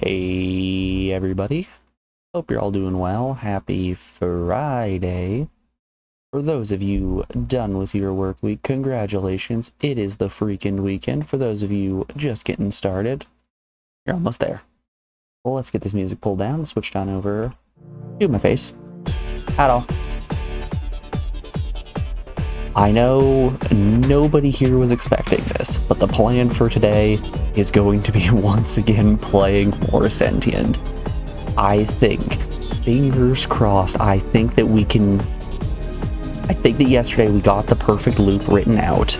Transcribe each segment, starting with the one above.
Hey everybody, hope you're all doing well. Happy Friday. For those of you done with your work week, congratulations, it is the freaking weekend. For those of you just getting started, you're almost there. Well, let's get this music pulled down and switched on over to my face. At all. I know nobody here was expecting this, but the plan for today is going to be once again playing more Sentient. I think, fingers crossed, I think that yesterday we got the perfect loop written out,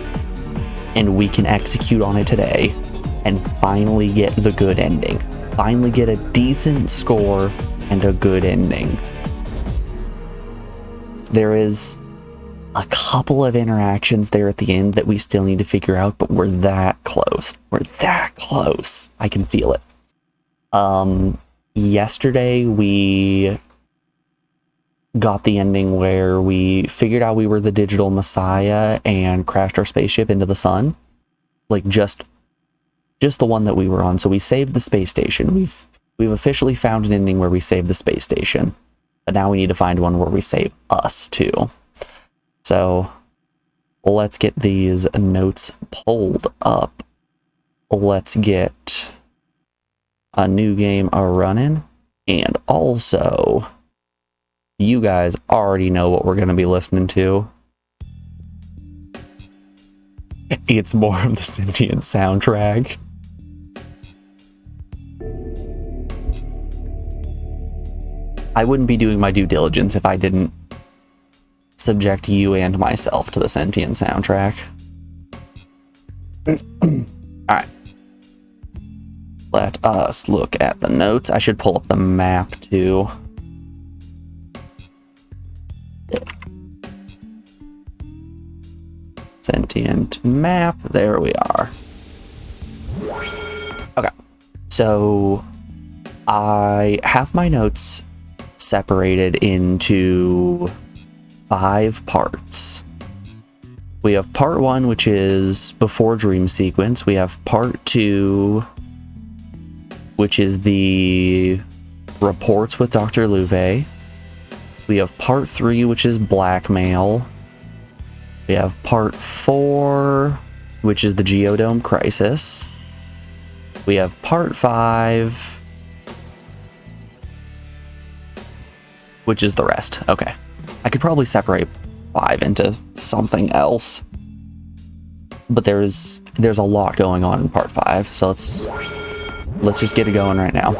and we can execute on it today, and finally get the good ending. Finally get a decent score and a good ending. There is a couple of interactions there at the end that we still need to figure out, but we're that close. We're that close. I can feel it. Yesterday we got the ending where we figured out we were the digital messiah and crashed our spaceship into the sun. Like just the one that we were on. So we saved the space station. We've officially found an ending where we save the space station. But now we need to find one where we save us too. So let's get these notes pulled up. Let's get a new game running. And also, you guys already know what we're going to be listening to. It's more of the Sentient soundtrack. I wouldn't be doing my due diligence if I didn't subject you and myself to the Sentient soundtrack. Alright. Let us look at the notes. I should pull up the map too. Sentient map. There we are. Okay. So I have my notes separated into 5 parts. We have part 1, which is before dream sequence. We have part 2, which is the reports with Dr. Louvet. We have part 3, which is blackmail. We have part 4, which is the Geodome crisis. We have part 5, which is the rest. Okay. I could probably separate 5 into something else, but there's a lot going on in part 5, so let's just get it going right now.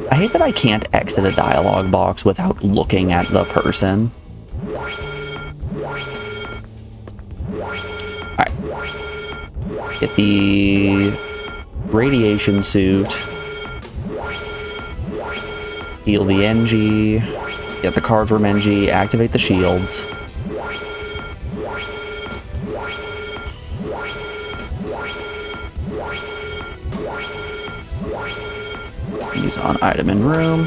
I hate that I can't exit a dialogue box without looking at the person. Alright. Get the radiation suit. Heal the NG. Get the card from NG. Activate the shields. Use on item in room.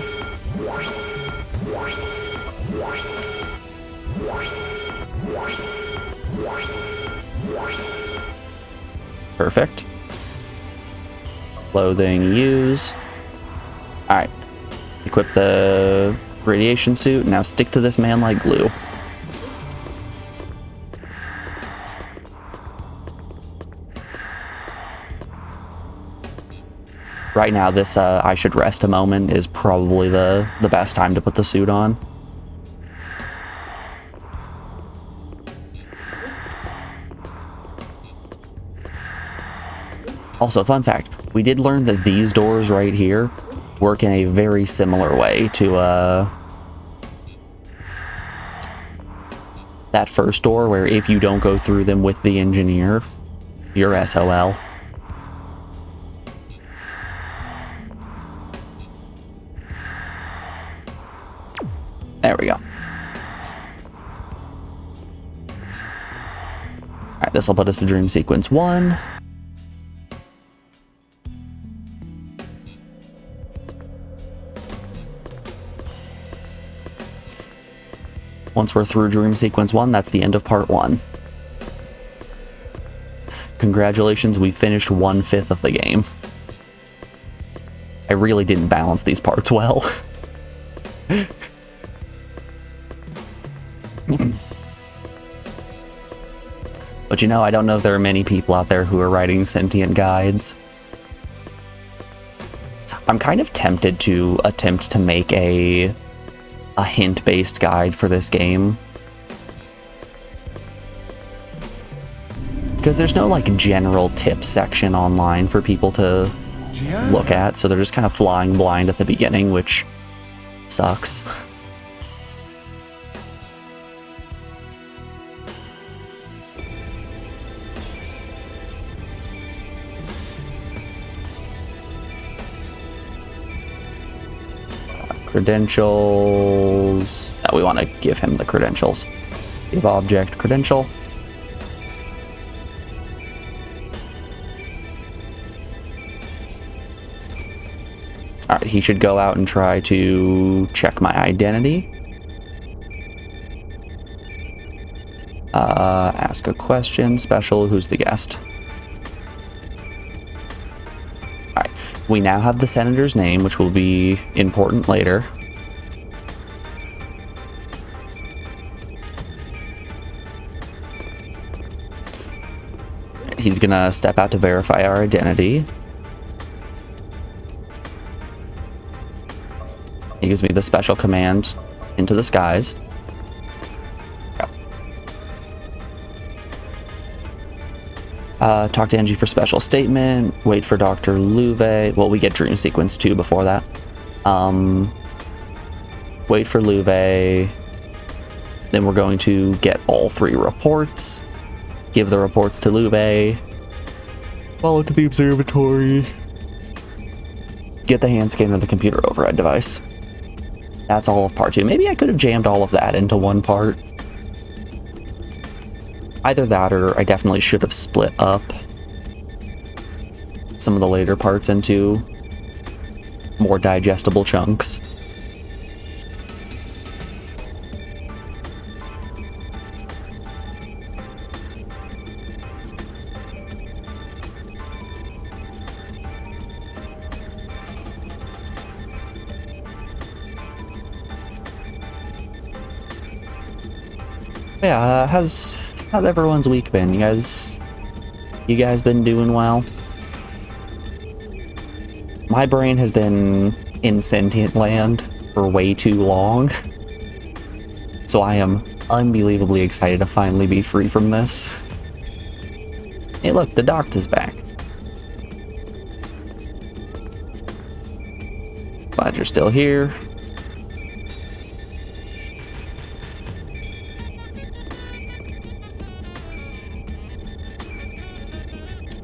Perfect. Clothing use. Alright. Equip the radiation suit. Now stick to this man like glue. Right now, this I should rest a moment is probably the best time to put the suit on. Also, fun fact, we did learn that these doors right here work in a very similar way to that first door, where if you don't go through them with the engineer, you're SOL. Alright, this will put us to dream sequence 1. Once we're through dream sequence 1, that's the end of part 1. Congratulations, we finished 1/5 of the game. I really didn't balance these parts well. But you know, I don't know if there are many people out there who are writing sentient guides. I'm kind of tempted to attempt to make a hint-based guide for this game. Because there's no like general tips section online for people to look at, so they're just kind of flying blind at the beginning, which sucks. Credentials. No, we want to give him the credentials. Give object credential. Alright, he should go out and try to check my identity. Ask a question. Special, who's the guest? Alright, we now have the senator's name, which will be important later. He's gonna step out to verify our identity. He gives me the special command into the skies. Talk to Angie for special statement. Wait for Dr. Louvet. Well, we get dream sequence 2 before that. Wait for Louvet. Then we're going to get all 3 reports. Give the reports to Louvet. Follow to the observatory. Get the hand scanner of the computer override device. That's all of part 2. Maybe I could have jammed all of that into one part. Either that, or I definitely should have split up some of the later parts into more digestible chunks. Yeah, how's everyone's week been? You guys been doing well? My brain has been in sentient land for way too long, so I am unbelievably excited to finally be free from this. Hey look, the doctor's back. Glad you're still here.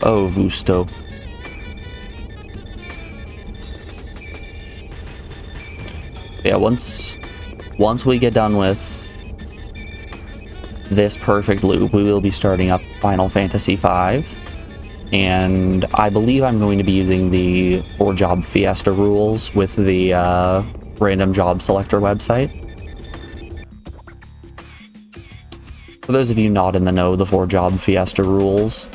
Oh, Vusto. Yeah, once we get done with this perfect loop, we will be starting up Final Fantasy V. And I believe I'm going to be using the 4-job Fiesta rules with the random job selector website. For those of you not in the know, the 4-job Fiesta rules,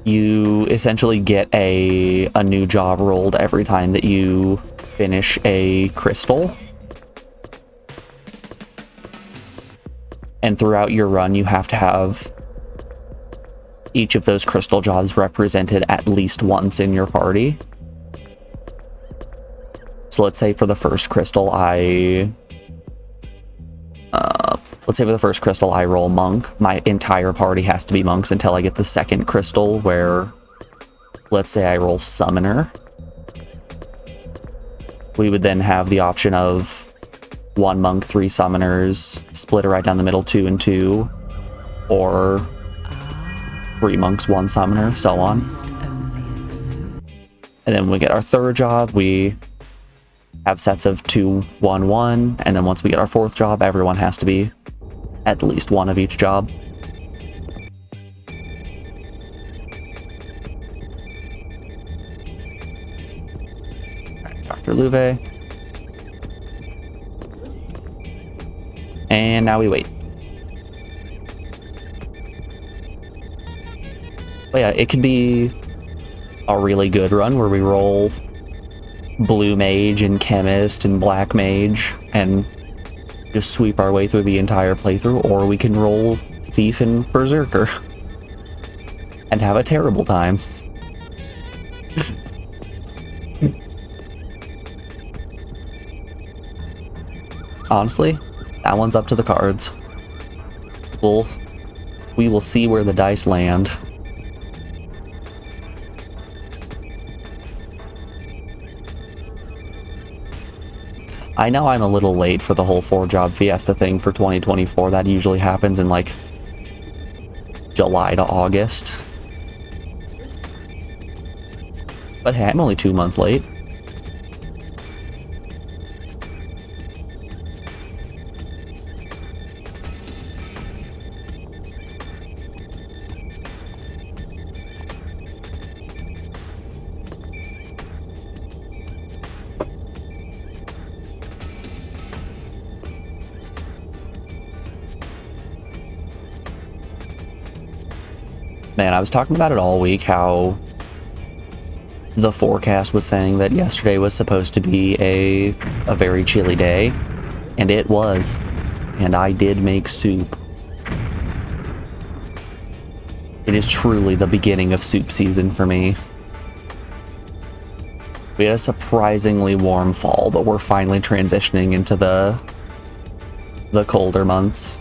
you essentially get a new job rolled every time that you finish a crystal. And throughout your run, you have to have each of those crystal jobs represented at least once in your party. So let's say for the first crystal, I roll monk. My entire party has to be monks until I get the second crystal, where let's say I roll summoner. We would then have the option of 1 monk, 3 summoners, split it right down the middle, 2 and 2, or 3 monks, 1 summoner, so on. And then when we get our third job, we have sets of 2, 1, 1, and then once we get our fourth job, everyone has to be at least one of each job. Dr. Louvet. And now we wait. But yeah, it could be a really good run where we roll Blue Mage and Chemist and Black Mage and just sweep our way through the entire playthrough, or we can roll Thief and Berserker and have a terrible time. Honestly, that one's up to the cards. We will see where the dice land. I know I'm a little late for the whole 4-job fiesta thing for 2024. That usually happens in like July to August. But hey, I'm only 2 months late. Man, I was talking about it all week, how the forecast was saying that yesterday was supposed to be a very chilly day, and it was. And I did make soup. It is truly the beginning of soup season for me. We had a surprisingly warm fall, but we're finally transitioning into the colder months.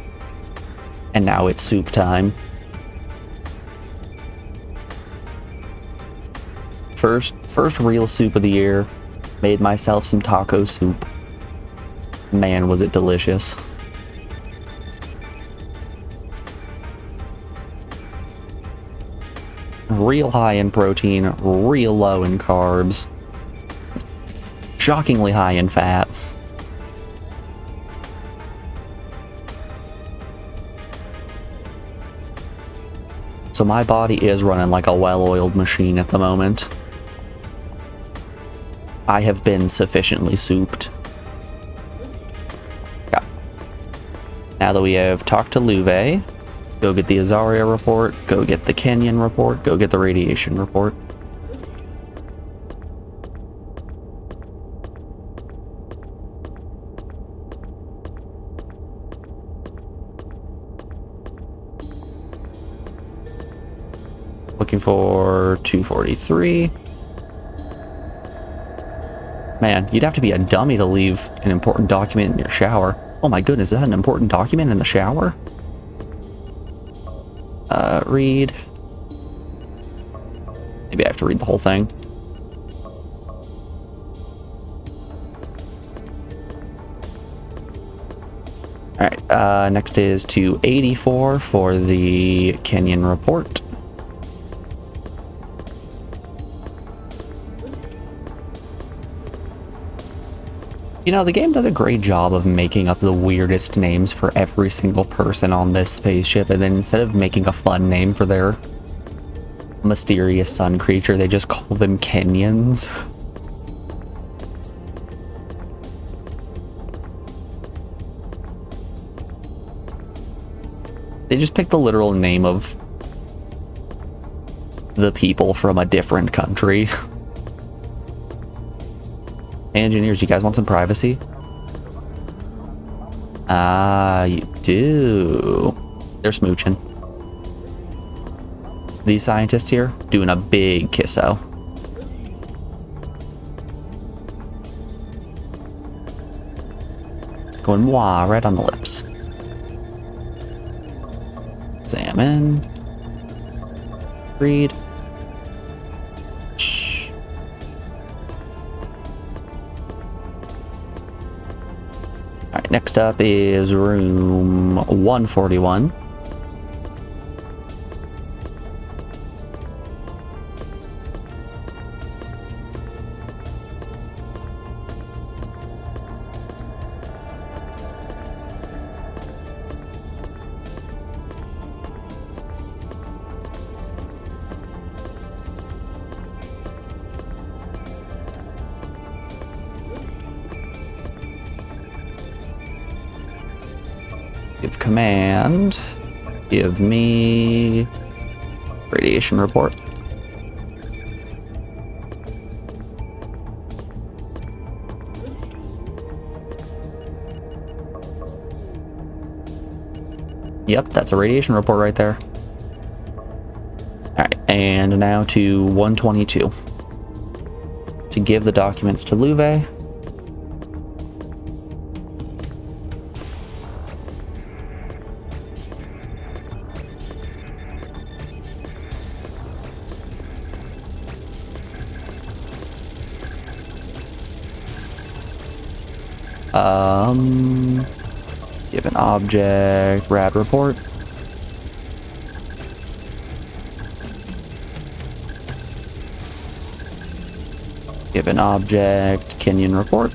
And now it's soup time. First real soup of the year. Made myself some taco soup. Man, was it delicious. Real high in protein, real low in carbs. Shockingly high in fat. So my body is running like a well-oiled machine at the moment. I have been sufficiently souped. Yeah. Now that we have talked to Louvet, go get the Azaria report, go get the Kenyan report, go get the radiation report. Looking for 243. Man, you'd have to be a dummy to leave an important document in your shower. Oh my goodness, is that an important document in the shower? Read. Maybe I have to read the whole thing. Alright, next is 284 for the Kenyan report. You know, the game does a great job of making up the weirdest names for every single person on this spaceship, and then instead of making a fun name for their mysterious sun creature, they just call them Kenyans. They just pick the literal name of the people from a different country. Engineers, you guys want some privacy? Ah, you do. They're smooching. These scientists here doing a big kisso. Going wah right on the lips. Examine. Read. Alright, next up is room 141. Give command. Give me radiation report. Yep, that's a radiation report right there. Alright, and now to 122. To give the documents to Louvet. Give an object, rad report. Give an object, Kenyon report.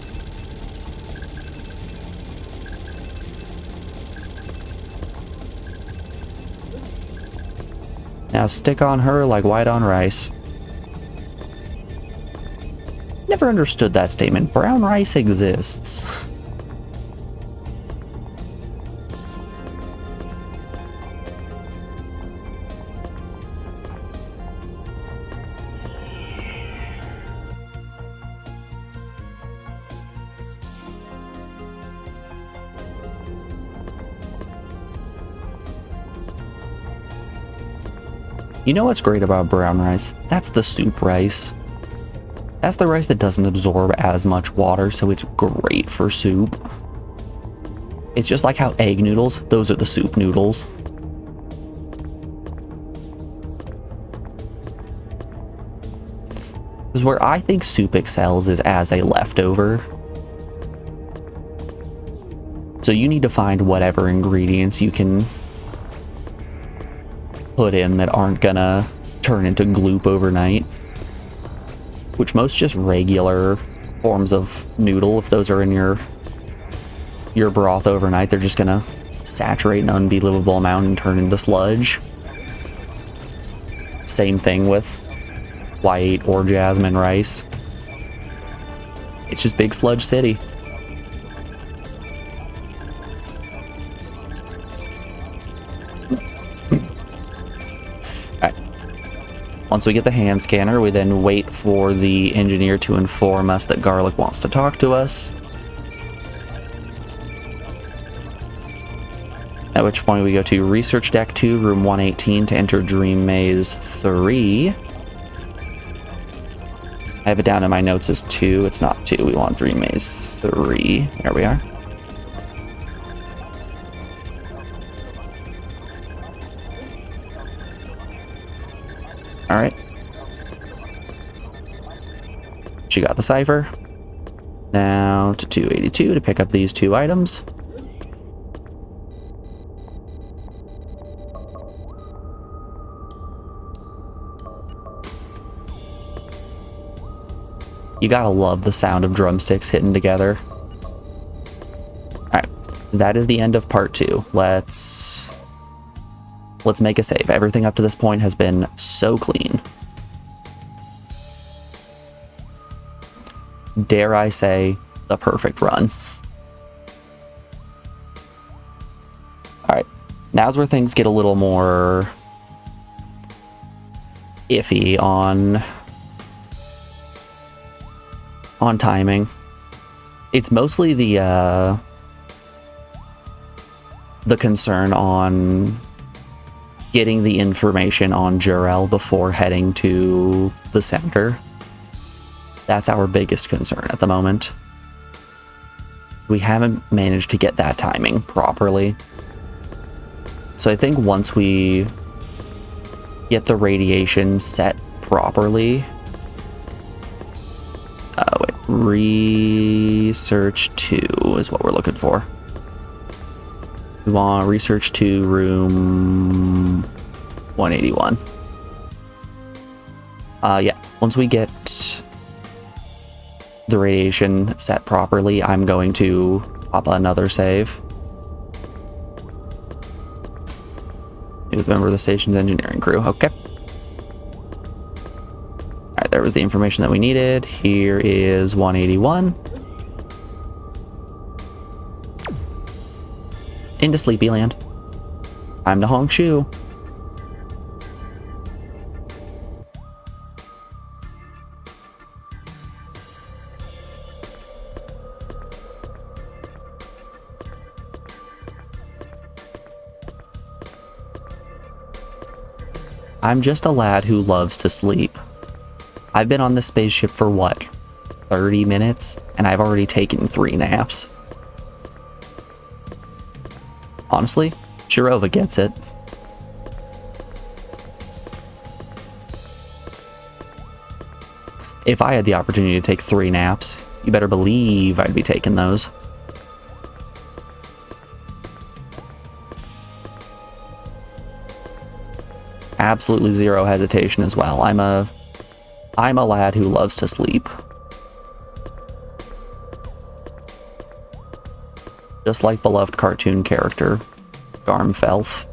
Now stick on her like white on rice. Never understood that statement. Brown rice exists. You know what's great about brown rice? That's the soup rice. That's the rice that doesn't absorb as much water, so it's great for soup. It's just like how egg noodles, those are the soup noodles. Because where I think soup excels is as a leftover. So you need to find whatever ingredients you can put in that aren't gonna turn into gloop overnight. Which most just regular forms of noodle, if those are in your broth overnight, they're just gonna saturate an unbelievable amount and turn into sludge. Same thing with white or jasmine rice. It's just big sludge city. Once we get the hand scanner, we then wait for the engineer to inform us that Garlic wants to talk to us. At which point we go to Research Deck 2, Room 118 to enter Dream Maze 3. I have it down in my notes as 2. It's not 2. We want Dream Maze 3. There we are. Alright. She got the cipher. Now to 282 to pick up these 2 items. You gotta love the sound of drumsticks hitting together. Alright. That is the end of part 2. Let's make a save. Everything up to this point has been so clean. Dare I say, the perfect run. Alright, now's where things get a little more iffy on timing. It's mostly the concern on getting the information on Jor-El before heading to the center. That's our biggest concern at the moment. We haven't managed to get that timing properly. So I think once we get the radiation set properly... Research 2 is what we're looking for. We want Research 2, room 181. Yeah, once we get the radiation set properly, I'm going to pop another save. New member of the station's engineering crew. Okay. Alright, there was the information that we needed. Here is 181. into Sleepyland. Time to honk shoe. I'm just a lad who loves to sleep. I've been on this spaceship for what, 30 minutes, and I've already taken 3 naps. Honestly, Shirova gets it. If I had the opportunity to take 3 naps, you better believe I'd be taking those. Absolutely zero hesitation as well. I'm a lad who loves to sleep. Just like beloved cartoon character, Garmfelth.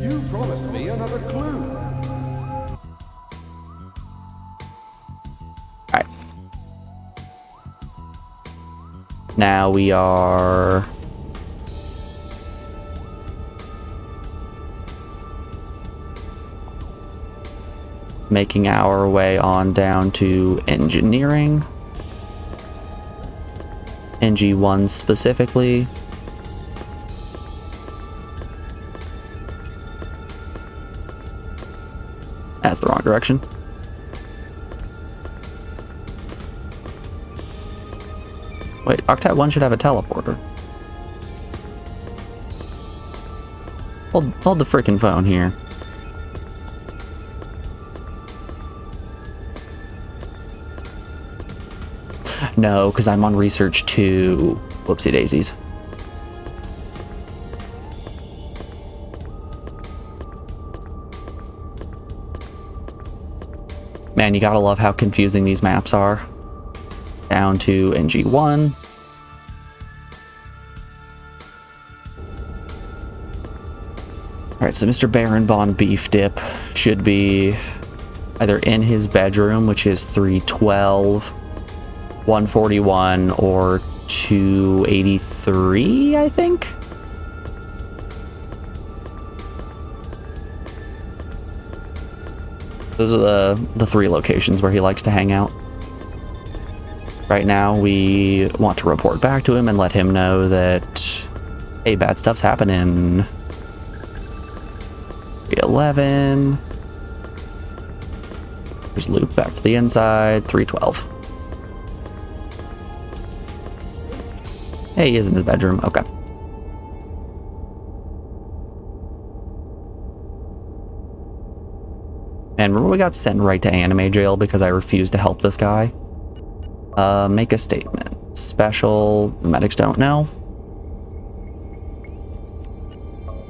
You promised me another clue. Alright. Now we are... making our way on down to engineering. NG1 specifically. That's the wrong direction. Wait, Octet 1 should have a teleporter. Hold the frickin' phone here. No, because I'm on research 2. Whoopsie daisies. Man, you gotta love how confusing these maps are. Down to NG1. Alright, so Mr. Baron Beef Dip should be either in his bedroom, which is 312, 141, or 283, I think? Those are the 3 locations where he likes to hang out. Right now, we want to report back to him and let him know that, hey, bad stuff's happening. 311. There's loop back to the inside, 312. Hey, he is in his bedroom. Okay. And remember we got sent right to anime jail because I refused to help this guy? Make a statement. Special. The medics don't know.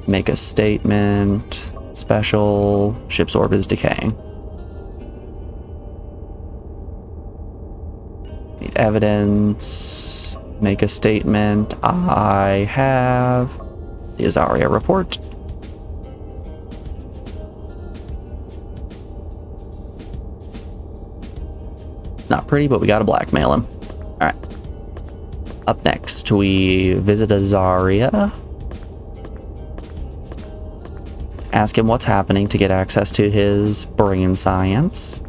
Make a statement. Special. Ship's orb is decaying. Need evidence. Make a statement. I have the Azaria report. It's not pretty, but we gotta blackmail him. Alright. Up next, we visit Azaria. Ask him what's happening to get access to his brain science.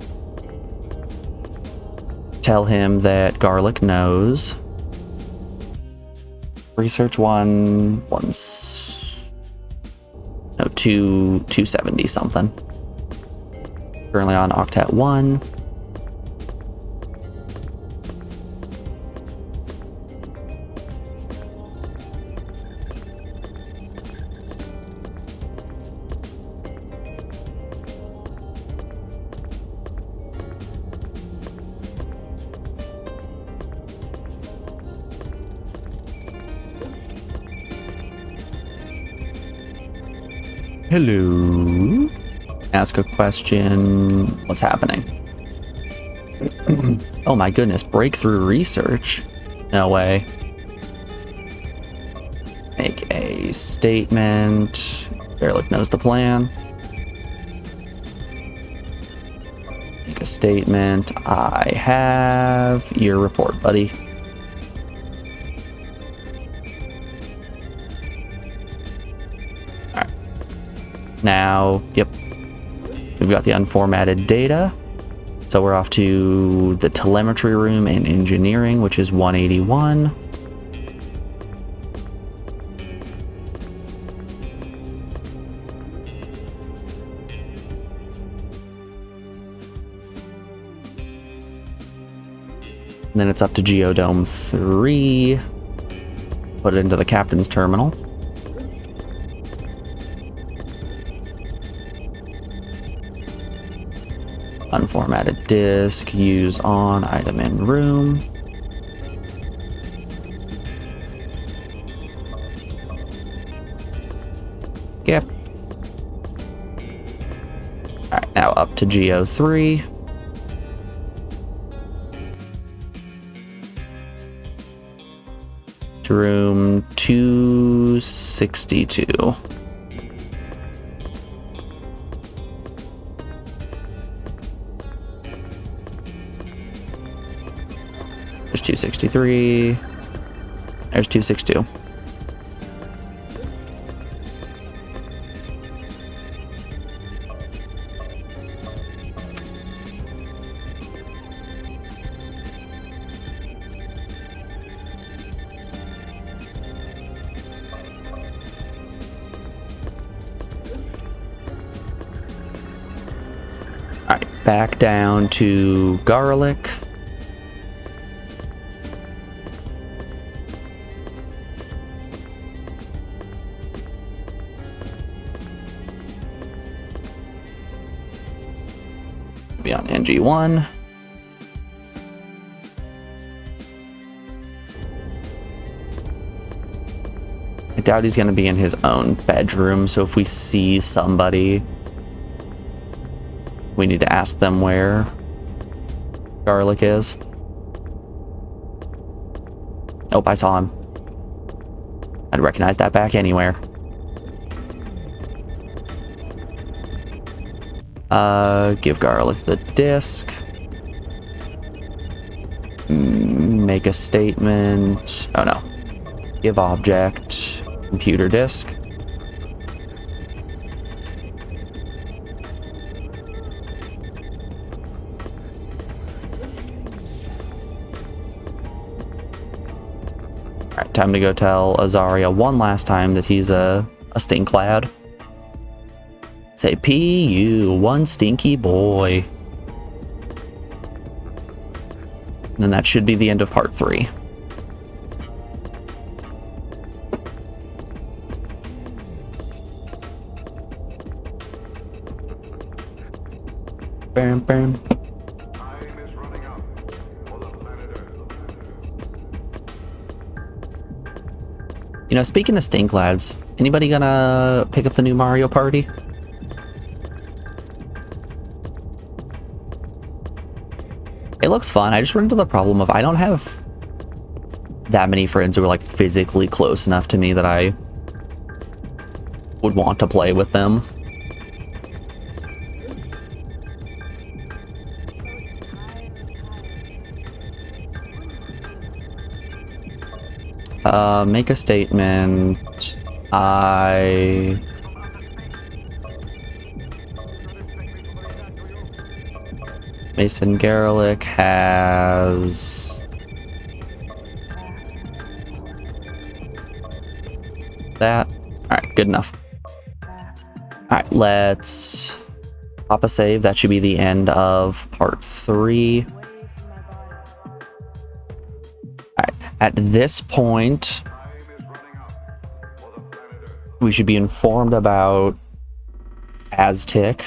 Tell him that Garlic knows. Research 1 once. No, 270 something. Currently on Octet 1. Hello. Ask a question. What's happening? Oh my goodness, breakthrough research. No way. Make a statement. Garlic knows the plan. Make a statement. I have your report, buddy. All right. Now, yep. We've got the unformatted data. So we're off to the telemetry room in engineering, which is 181. And then it's up to Geodome 3. Put it into the captain's terminal. Unformatted disk, use on, item in room. Yep. Alright, now up to Geo 3. To room 262. There's 263. There's 262. Alright, back down to garlic. Be on NG1. I doubt he's going to be in his own bedroom, so if we see somebody, we need to ask them where garlic is. Oh, I saw him. I'd recognize that back anywhere. Give garlic the disk. Make a statement. Oh no. Give object. Computer disk. Alright, time to go tell Azaria one last time that he's a stink lad. Say, P.U., one stinky boy. And then that should be the end of part 3. Bam, bam. Time is running out for the planet Earth. You know, speaking of stink lads, anybody gonna pick up the new Mario Party? It looks fun. I just run into the problem of I don't have that many friends who are like physically close enough to me that I would want to play with them. Make a statement. Mason Garlic has that. Alright, good enough. Alright, let's pop a save. That should be the end of part 3. Alright, at this point, we should be informed about Aztec.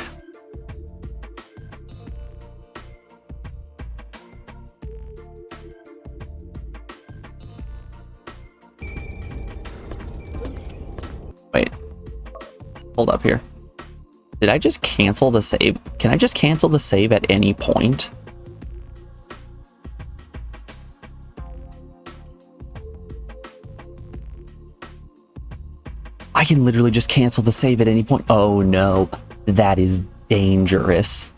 Wait, hold up here. Did I just cancel the save? Can I just cancel the save at any point? I can literally just cancel the save at any point. Oh no, that is dangerous.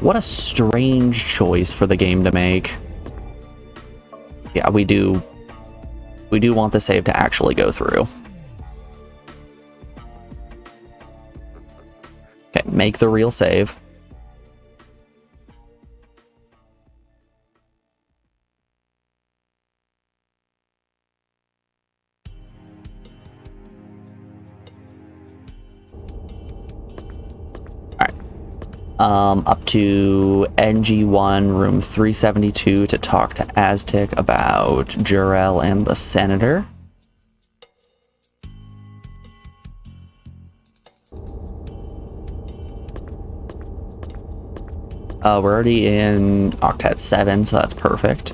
What a strange choice for the game to make. Yeah, we do want the save to actually go through. Okay, make the real save. Up to NG1, room 372 to talk to Aztec about Jor-El and the Senator. We're already in Octet 7, so that's perfect.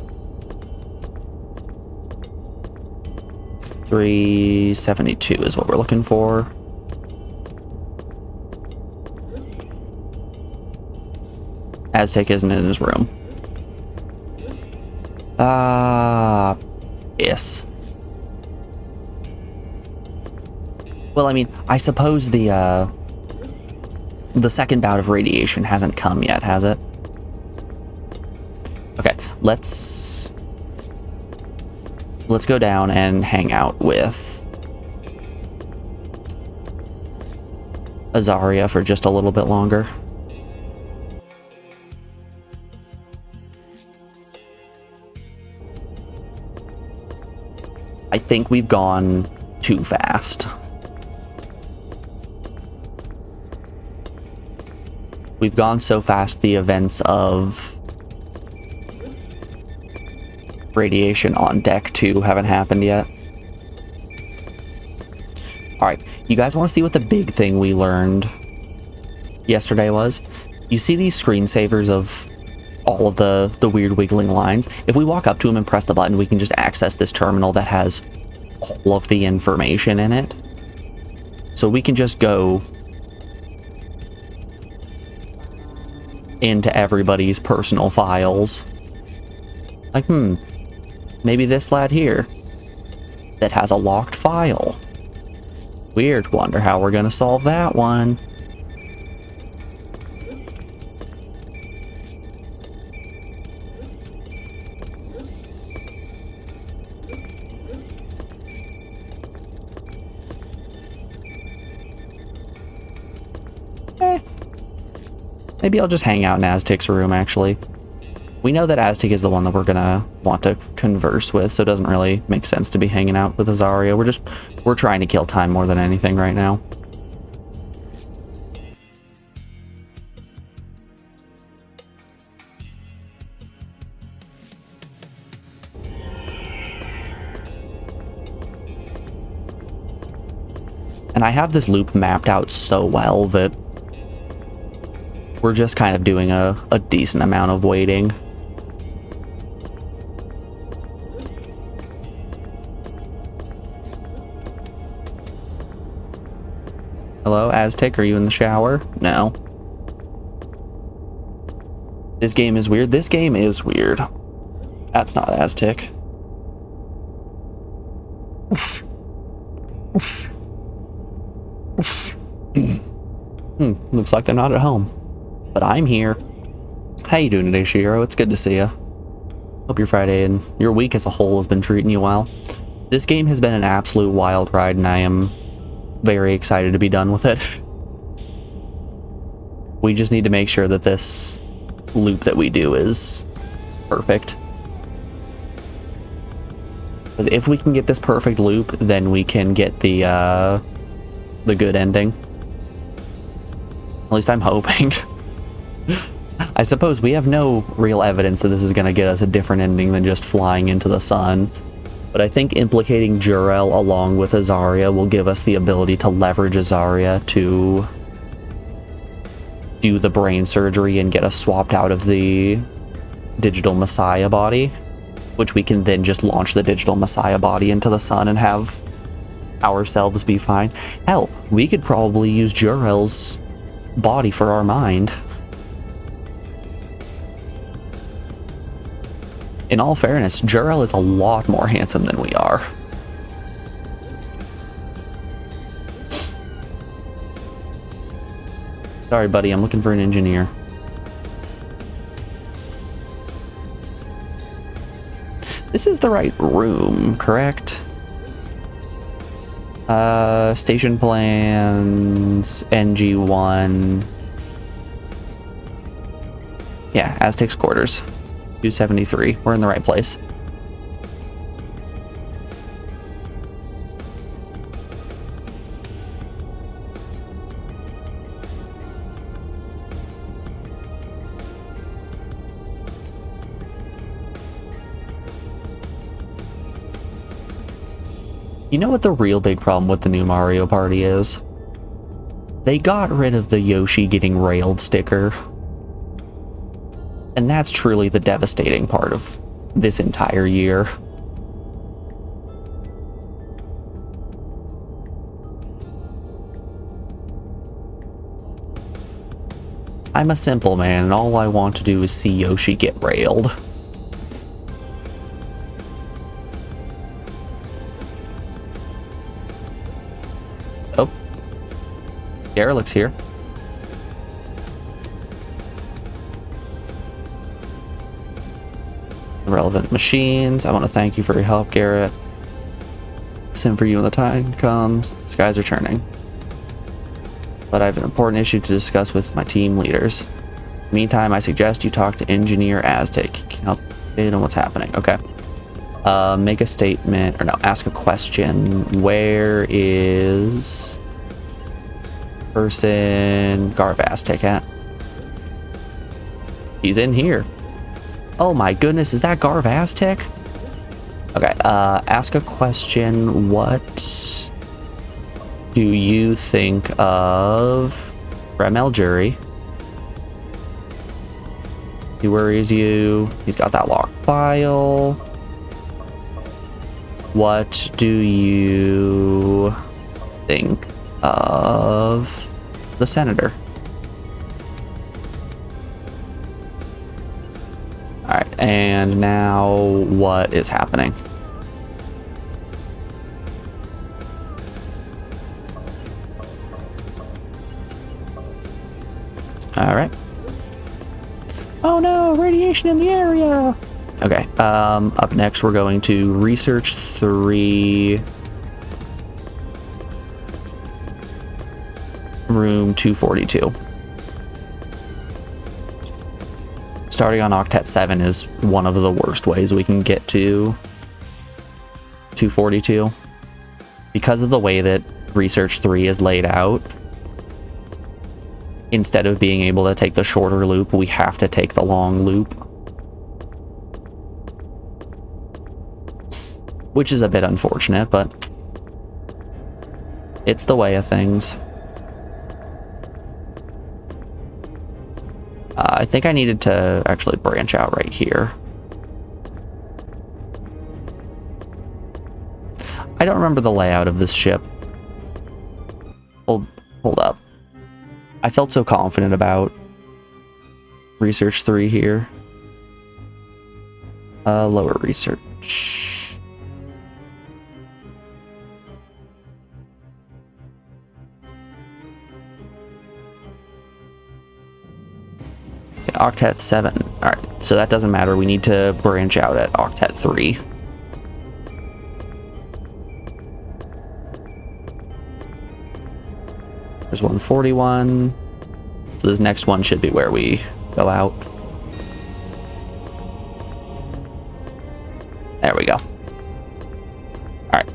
372 is what we're looking for. Aztec isn't in his room. Yes. Well, I mean, I suppose the second bout of radiation hasn't come yet, has it? Okay, let's go down and hang out with Azaria for just a little bit longer. I think we've gone too fast. We've gone so fast the events of radiation on deck 2 haven't happened yet. Alright, you guys want to see what the big thing we learned yesterday was? You see these screensavers of all of the weird wiggling lines? If we walk up to them and press the button, we can just access this terminal that has all of the information in it. So we can just go into everybody's personal files. Like, maybe this lad here that has a locked file. Weird, wonder how we're gonna solve that one. Maybe I'll just hang out in Aztec's room, actually. We know that Aztec is the one that we're gonna want to converse with, so it doesn't really make sense to be hanging out with Azaria. We're trying to kill time more than anything right now. And I have this loop mapped out so well that we're just kind of doing a decent amount of waiting. Hello, Aztec, are you in the shower? No. This game is weird. This game is weird. That's not Aztec. Looks like they're not at home. But I'm here. How you doing today, Shiro? It's good to see you. Hope your Friday and your week as a whole has been treating you well. This game has been an absolute wild ride, and I am very excited to be done with it. We just need to make sure that this loop that we do is perfect. Because if we can get this perfect loop, then we can get the good ending. At least I'm hoping. I suppose we have no real evidence that this is going to get us a different ending than just flying into the sun. But I think implicating Jor-El along with Azaria will give us the ability to leverage Azaria to do the brain surgery and get us swapped out of the digital Messiah body, which we can then just launch the digital Messiah body into the sun and have ourselves be fine. Hell, we could probably use Jor-El's body for our mind. In all fairness, Jor-El is a lot more handsome than we are. Sorry, buddy, I'm looking for an engineer. This is the right room, correct? Station plans, NG1. Yeah, Aztec's quarters. 273. We're in the right place. You know what the real big problem with the new Mario Party is? They got rid of the Yoshi getting railed sticker. And that's truly the devastating part of this entire year. I'm a simple man, and all I want to do is see Yoshi get railed. Oh. Garlick's here. Relevant machines. I want to thank you for your help, Garrett. Send for you when the time comes. Skies are turning. But I have an important issue to discuss with my team leaders. Meantime, I suggest you talk to Engineer Aztec. Can help update on what's happening. Okay. Make a statement, or no, ask a question. Where is person Garv Aztec at? He's in here. Oh my goodness, is that Garv Aztec? Okay, ask a question. What do you think of Remel Jury? He worries you. He's got that locked file. What do you think of the senator? Alright, and now what is happening? Alright. Oh no, radiation in the area! Okay, up next we're going to research 3, room 242. Starting on Octet 7 is one of the worst ways we can get to 242. Because of the way that Research 3 is laid out, instead of being able to take the shorter loop, we have to take the long loop. Which is a bit unfortunate, but it's the way of things. I think I needed to actually branch out right here. I don't remember the layout of this ship. Hold up. I felt so confident about Research 3 here. Lower research. Octet 7. Alright, so that doesn't matter. We need to branch out at Octet 3. There's 141. So this next one should be where we go out. There we go. Alright.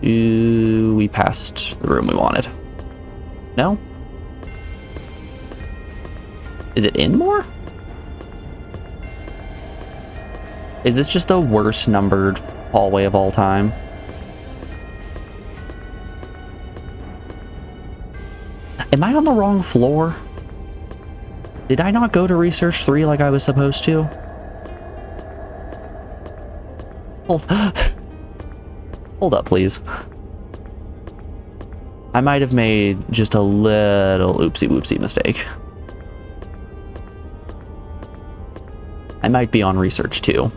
We passed the room we wanted. No? Is it in more? Is this just the worst numbered hallway of all time? Am I on the wrong floor? Did I not go to Research 3 like I was supposed to? Hold up, please. I might have made just a little oopsie-whoopsie mistake. I might be on Research 2.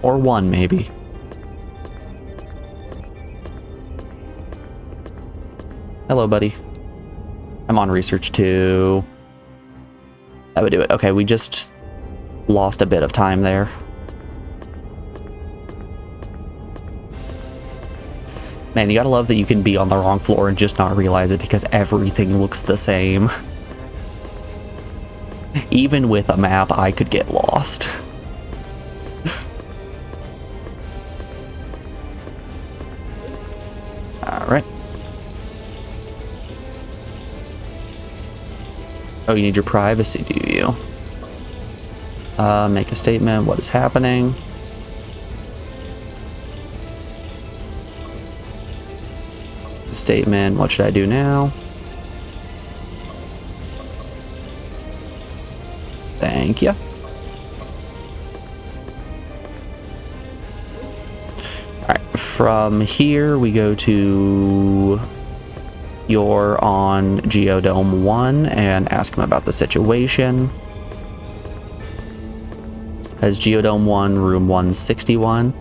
Or 1, maybe. Hello, buddy. I'm on research too. That would do it. Okay, we just lost a bit of time there. Man, you gotta love that you can be on the wrong floor and just not realize it because everything looks the same. Even with a map, I could get lost. Alright. Oh, you need your privacy, do you? Make a statement. What is happening? Statement. What should I do now? Thank you. Alright, from here we go to... You're on Geodome 1 and ask him about the situation. As Geodome 1, room 161.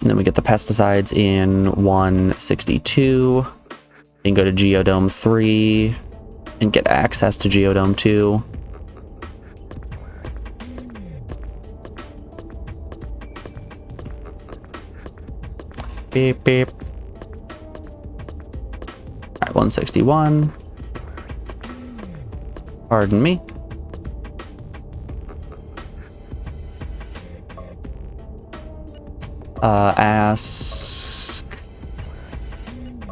And then we get the pesticides in 162. Then go to Geodome 3 and get access to Geodome 2. Beep, beep. Alright, 161. Pardon me.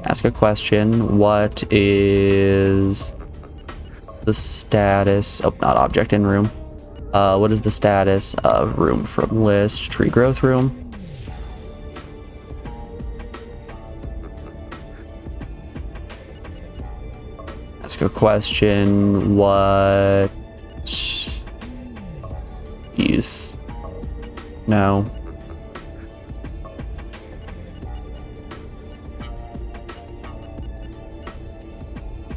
Ask a question. What is the status? Oh, not object in room. What is the status of room from list tree growth room? Ask a question. What use? No.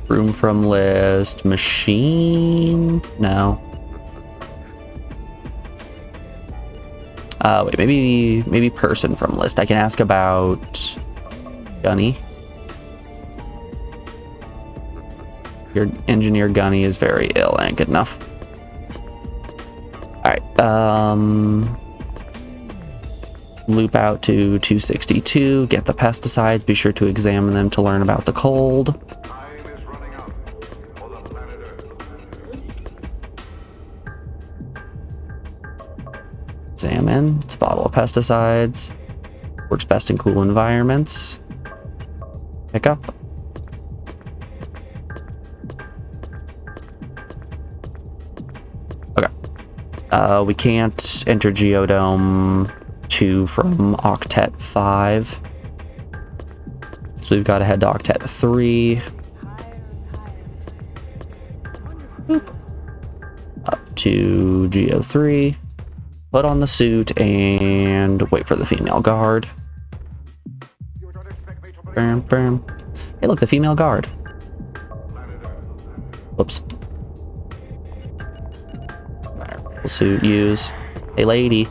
Room from list machine? No. Wait, maybe person from list. I can ask about Gunny. Your engineer Gunny is very ill. Ain't good enough. Alright, loop out to 262, get the pesticides, be sure to examine them to learn about the cold. Time is running out for the planet Earth. Examine. It's a bottle of pesticides. Works best in cool environments. Pick up. Okay. We can't enter Geodome 2 from Octet 5. So we've got to head to Octet 3. Boop. Up to Geo 3. Put on the suit and wait for the female guard. Bam, bam. Hey, look, the female guard. Whoops. Alright, suit use. Hey, lady.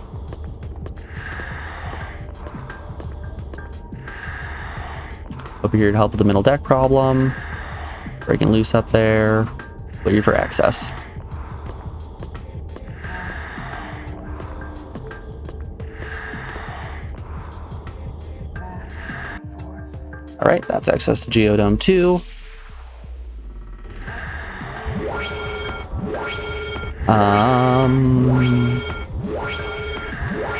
Hope you're here to help with the middle deck problem. Breaking loose up there. Waiting for access. Alright, that's access to Geodome 2.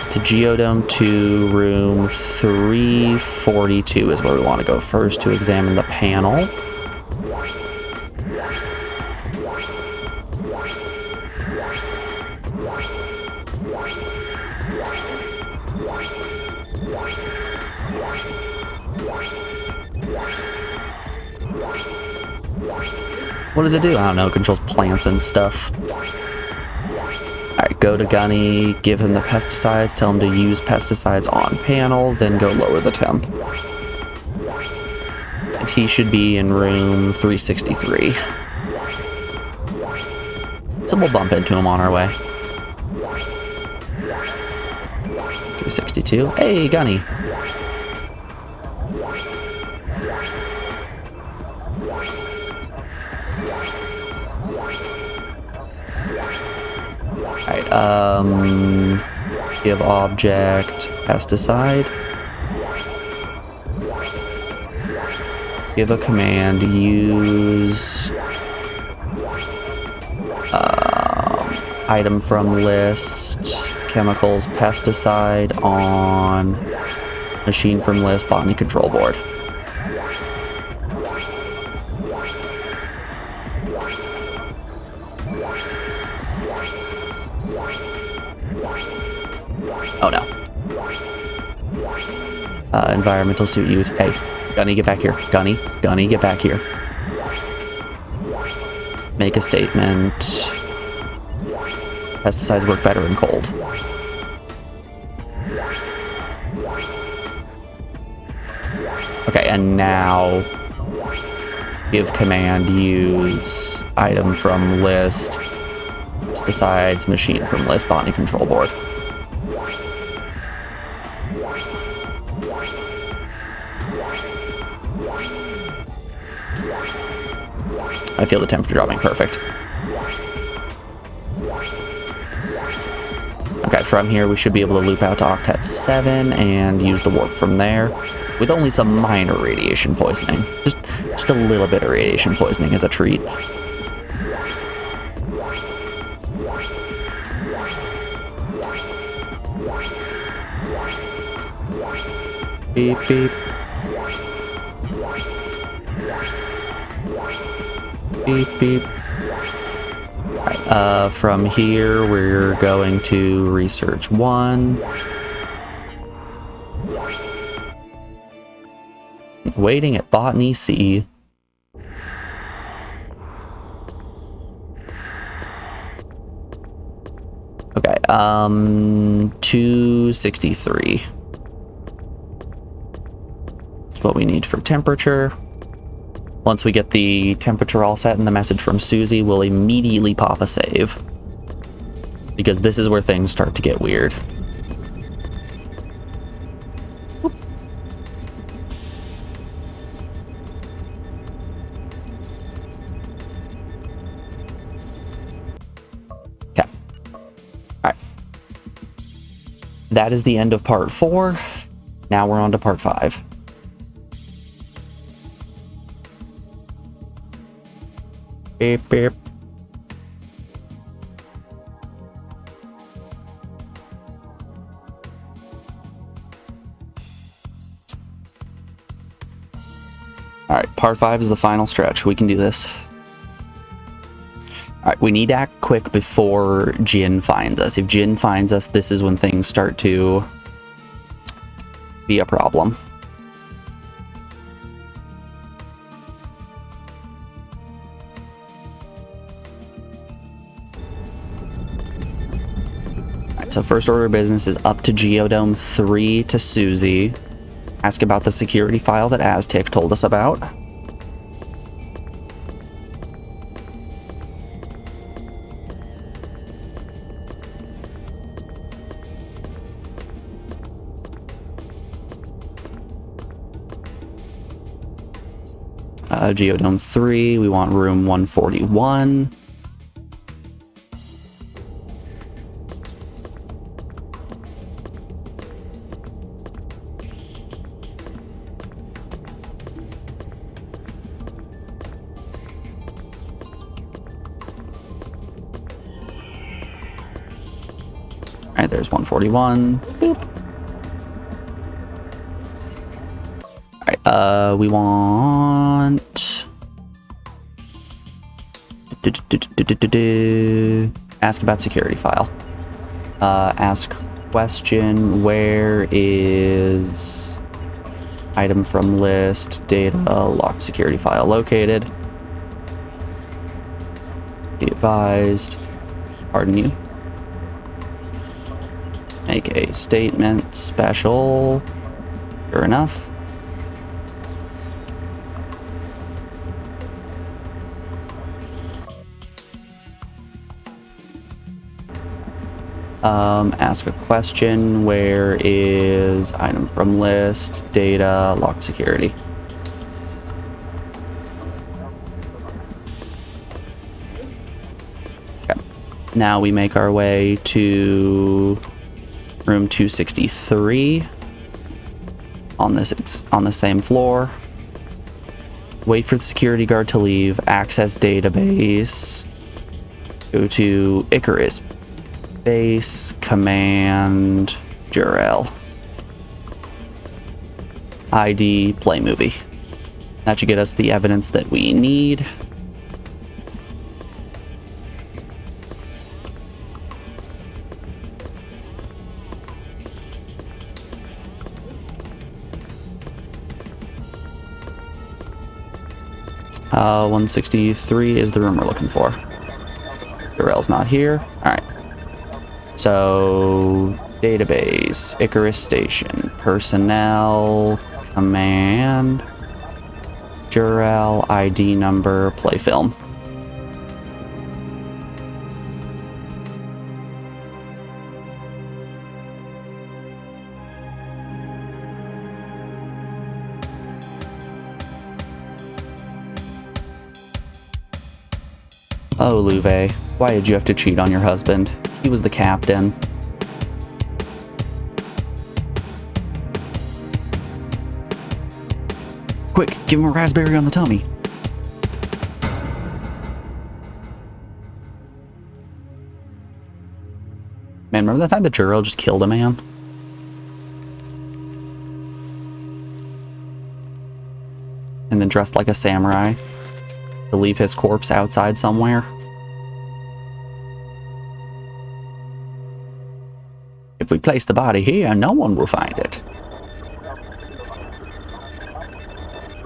To Geodome 2, room 342 is where we want to go first to examine the panel. What does it do? I don't know. It controls plants and stuff. Alright, go to Gunny, give him the pesticides, tell him to use pesticides on panel, then go lower the temp. And he should be in room 363. So we'll bump into him on our way. 262. Hey, Gunny. Alright, give object pesticide. Give a command, use item from list, chemicals, pesticide on machine from list, botany control board. Oh no. Environmental suit use. Hey, Gunny, get back here. Gunny, get back here. Make a statement. Pesticides work better in cold. Okay, and now give command, use item from list, pesticides, machine from list, botany control board. I feel the temperature dropping. Perfect. Okay, from here we should be able to loop out to Octet 7 and use the warp from there with only some minor radiation poisoning. Just a little bit of radiation poisoning as a treat. Beep, beep. Beep, beep. Alright, from here, we're going to research 1. Waiting at Botany C. Okay, 263. That's what we need for temperature. Once we get the temperature all set and the message from Susie, we'll immediately pop a save. Because this is where things start to get weird. Okay. Alright. That is the end of part 4. Now we're on to part 5. Beep, beep. Alright, part 5 is the final stretch. We can do this. Alright, we need to act quick before Jin finds us. If Jin finds us, this is when things start to be a problem. So first order of business is up to Geodome 3 to Susie. Ask about the security file that Aztec told us about. Geodome 3, we want room 141. Alright, there's 141. Boop. Alright, we want... Ask about security file. Ask question, where is item from list, data, locked security file located? Be advised. Pardon you. Make a statement special. Sure enough. Ask a question. Where is item from list, data, locked security? Okay. Now we make our way to room 263 on the same floor. Wait for the security guard to leave. Access database. Go to Icarus base, command, Jurel. ID, play movie. That should get us the evidence that we need. Uh, 163 is the room we're looking for. Jurel's not here. All right. So, database, Icarus Station, personnel, command, Jurel, ID number, play film. Oh, Louvet, why did you have to cheat on your husband? He was the captain. Quick, give him a raspberry on the tummy. Man, remember that time that Juro just killed a man? And then dressed like a samurai to leave his corpse outside somewhere? If we place the body here, no one will find it.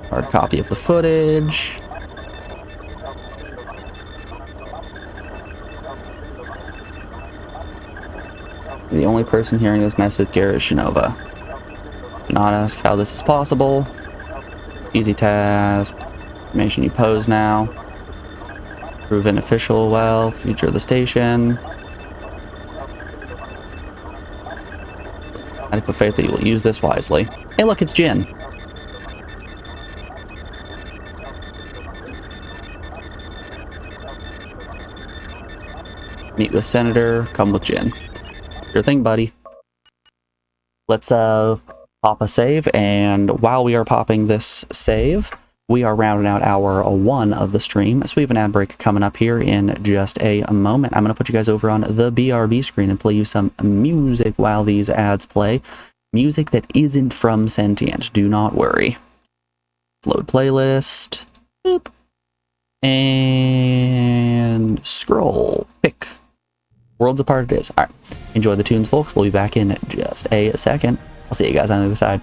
Hard copy of the footage. The only person hearing this message, Garrett Shinova. Do not ask how this is possible. Easy task. Information you pose now. Proven official well. Future of the station. Adequate faith that you will use this wisely. Hey look, it's Jin. Meet with Senator, come with Jin. Your thing, buddy. Let's pop a save, and while we are popping this save, we are rounding out hour 1 of the stream, so we have an ad break coming up here in just a moment. I'm going to put you guys over on the BRB screen and play you some music while these ads play. Music that isn't from Sentient, do not worry. Load playlist. Boop. And scroll. Pick. Worlds apart it is. Alright. Enjoy the tunes, folks. We'll be back in just a second. I'll see you guys on the other side.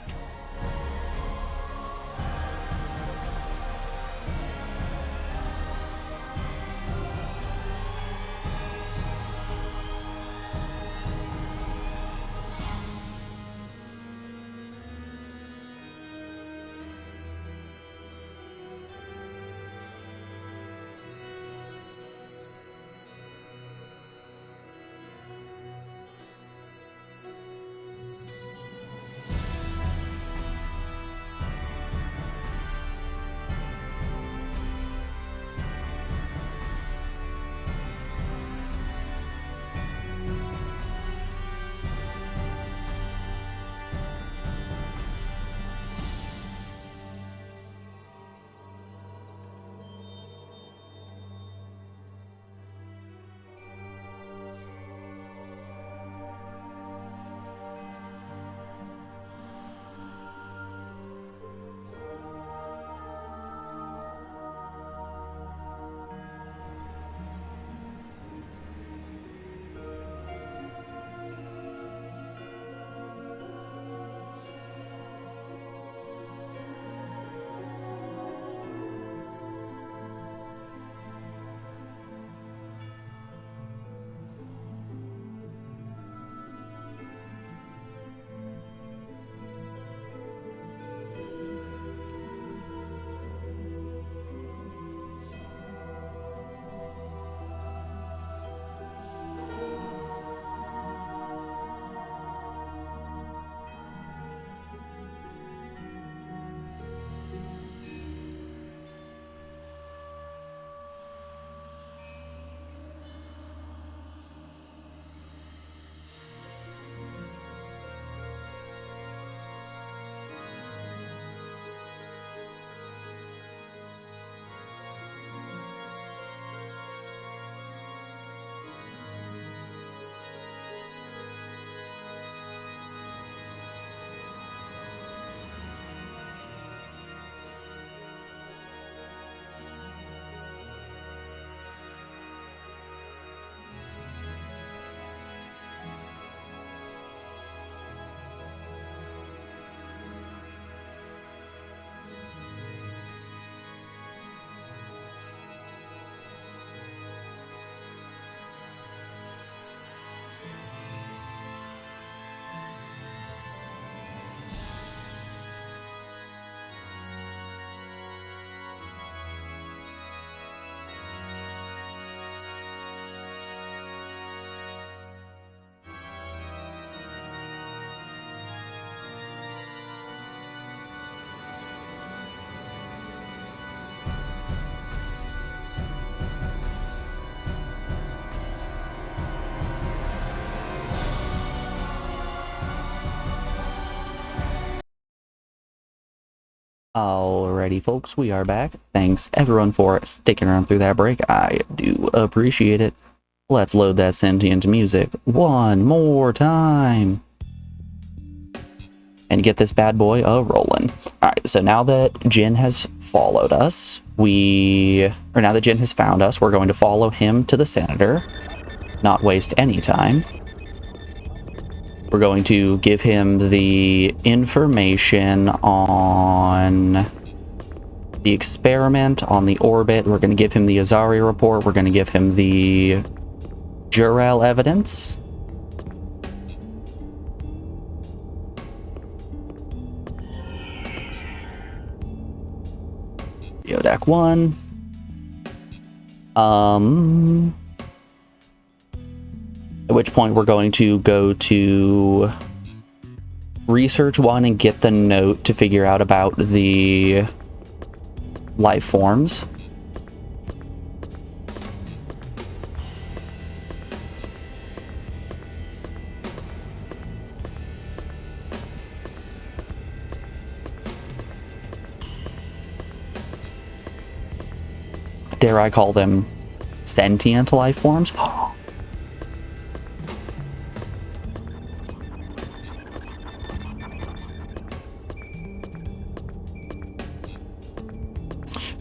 Alrighty, folks, we are back. Thanks everyone for sticking around through that break. I do appreciate it. Let's load that sentient music one more time and get this bad boy rolling. Alright, so now that Jin has followed us, now that Jin has found us, we're going to follow him to the senator, not waste any time. We're going to give him the information on the experiment, on the orbit. We're going to give him the Azaria report. We're going to give him the Jurel evidence. Geodeck 1. At which point we're going to go to Research 1 and get the note to figure out about the life forms. Dare I call them sentient life forms?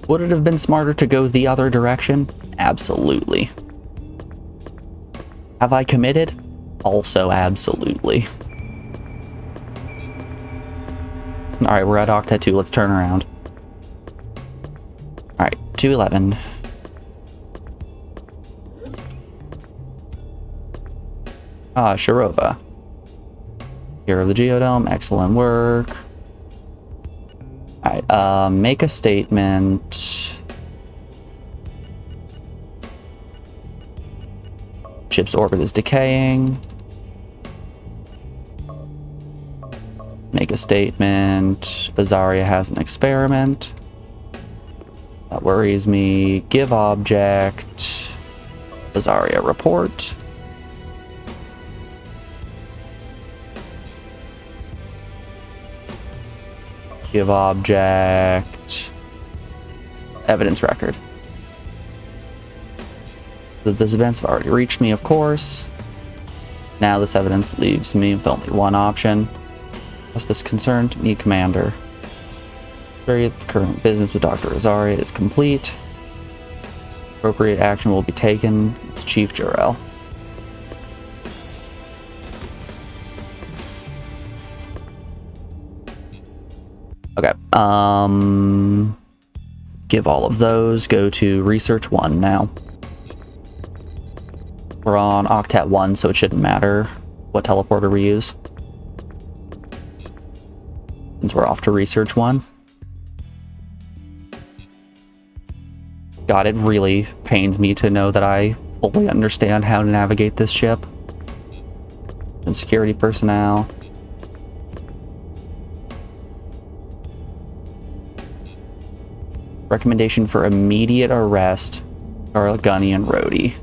Would it have been smarter to go the other direction? Absolutely. Have I committed? Also absolutely. Alright, we're at Octet 2. Let's turn around. Alright, 211. Shirova. Hero of the Geodome. Excellent work. Alright, make a statement. Ship's orbit is decaying. Make a statement. Azaria has an experiment. That worries me. Give object. Azaria report. Give object evidence record. This events have already reached me, of course. Now this evidence leaves me with only one option. What's this concerned? Me, Commander. The current business with Dr. Azaria is complete. Appropriate action will be taken. It's Chief Jurel. Okay, give all of those, go to Research 1 now. We're on Octet 1, so it shouldn't matter what teleporter we use, since we're off to Research 1. God, it really pains me to know that I fully understand how to navigate this ship. And security personnel. Recommendation for immediate arrest are Gunny and Rhodey.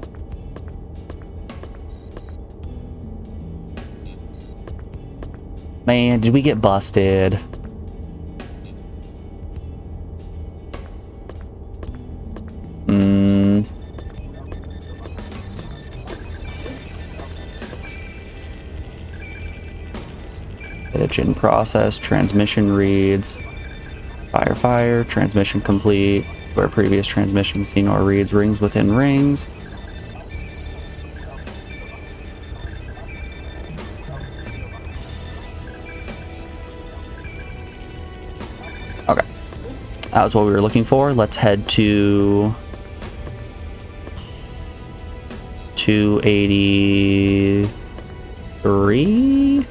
Man, did we get busted? Engine process, transmission reads. Fire, transmission complete. Where previous transmission seen or reads rings within rings. Okay. That was what we were looking for. Let's head to 283.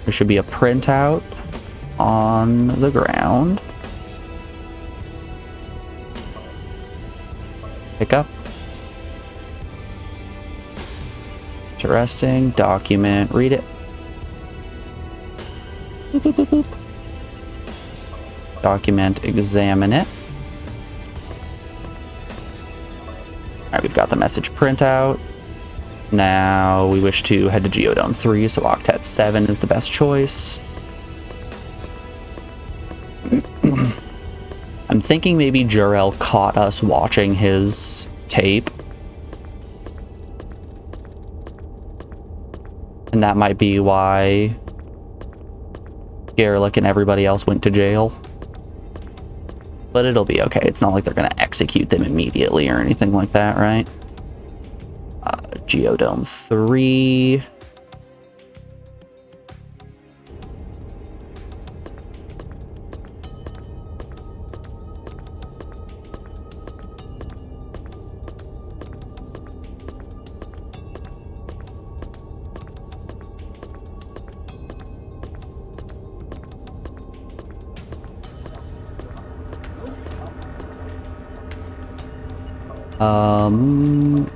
There should be a printout on the ground. Pick up. Interesting. Document. Read it. Boop, boop, boop, boop. Document. Examine it. Alright, we've got the message printout. Now we wish to head to Geodome 3, so Octet 7 is the best choice. thinking maybe Jor-El caught us watching his tape. And that might be why Garlic and everybody else went to jail. But it'll be okay. It's not like they're going to execute them immediately or anything like that, right? Geodome 3.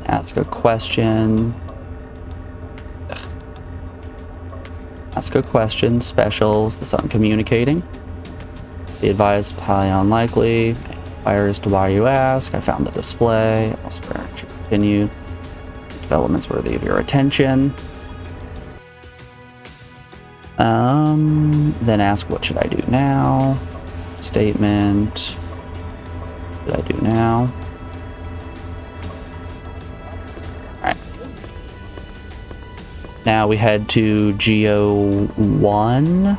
Ask a question. Ask a question. Specials. The sun communicating. Be advised, highly unlikely. Fire as to why you ask. I found the display. Elsewhere, should continue. Developments worthy of your attention. Then ask, what should I do now? Statement. What should I do now? Now we head to Geo 1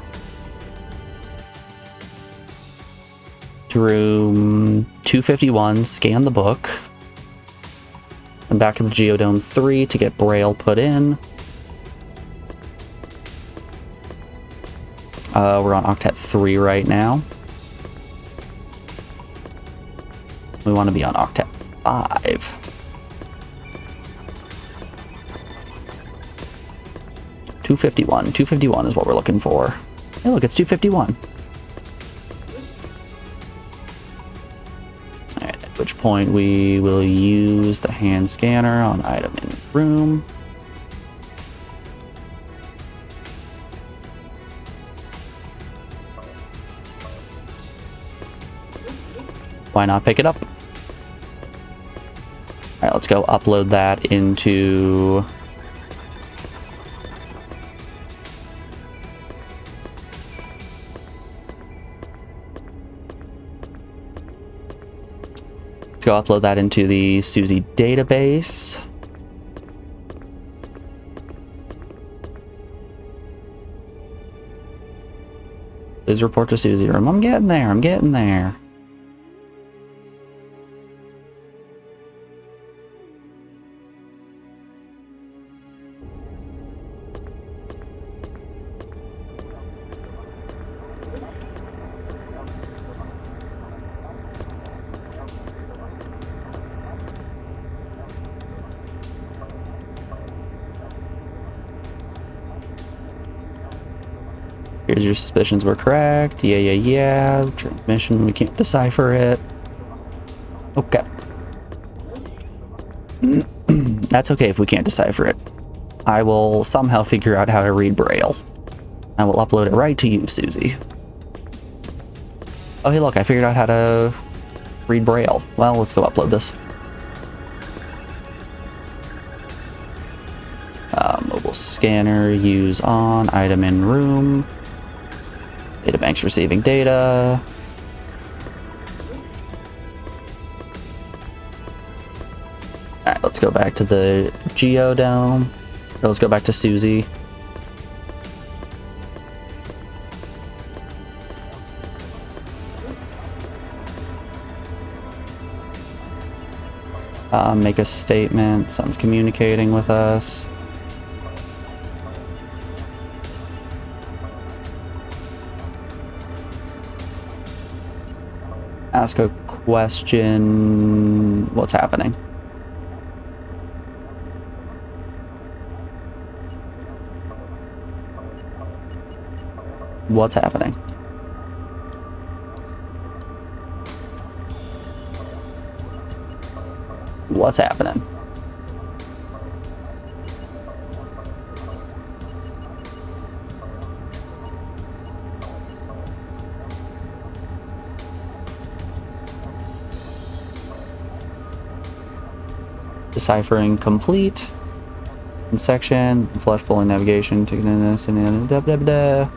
to room 251, scan the book, and back up to Geodome 3 to get Braille put in. We're on Octet 3 right now. We want to be on Octet 5. 251. 251 is what we're looking for. Hey, look, it's 251. Alright, at which point we will use the hand scanner on item in room. Why not pick it up? Alright, let's go upload that into... Go upload that into the Susie database. Please report to Susie room. I'm getting there. I'm getting there. Here's your suspicions were correct. Yeah. Transmission, we can't decipher it. Okay. That's okay if we can't decipher it. I will somehow figure out how to read Braille. I will upload it right to you, Susie. Oh, hey, look, I figured out how to read Braille. Well, let's go upload this. Mobile scanner, use on, item in room. Databank's receiving data. Alright, let's go back to the Geodome. Let's go back to Susie. Make a statement. Sun's communicating with us. Ask a question. What's happening? What's happening? What's happening? Deciphering complete. In section, flush full in navigation, taking this and da da da.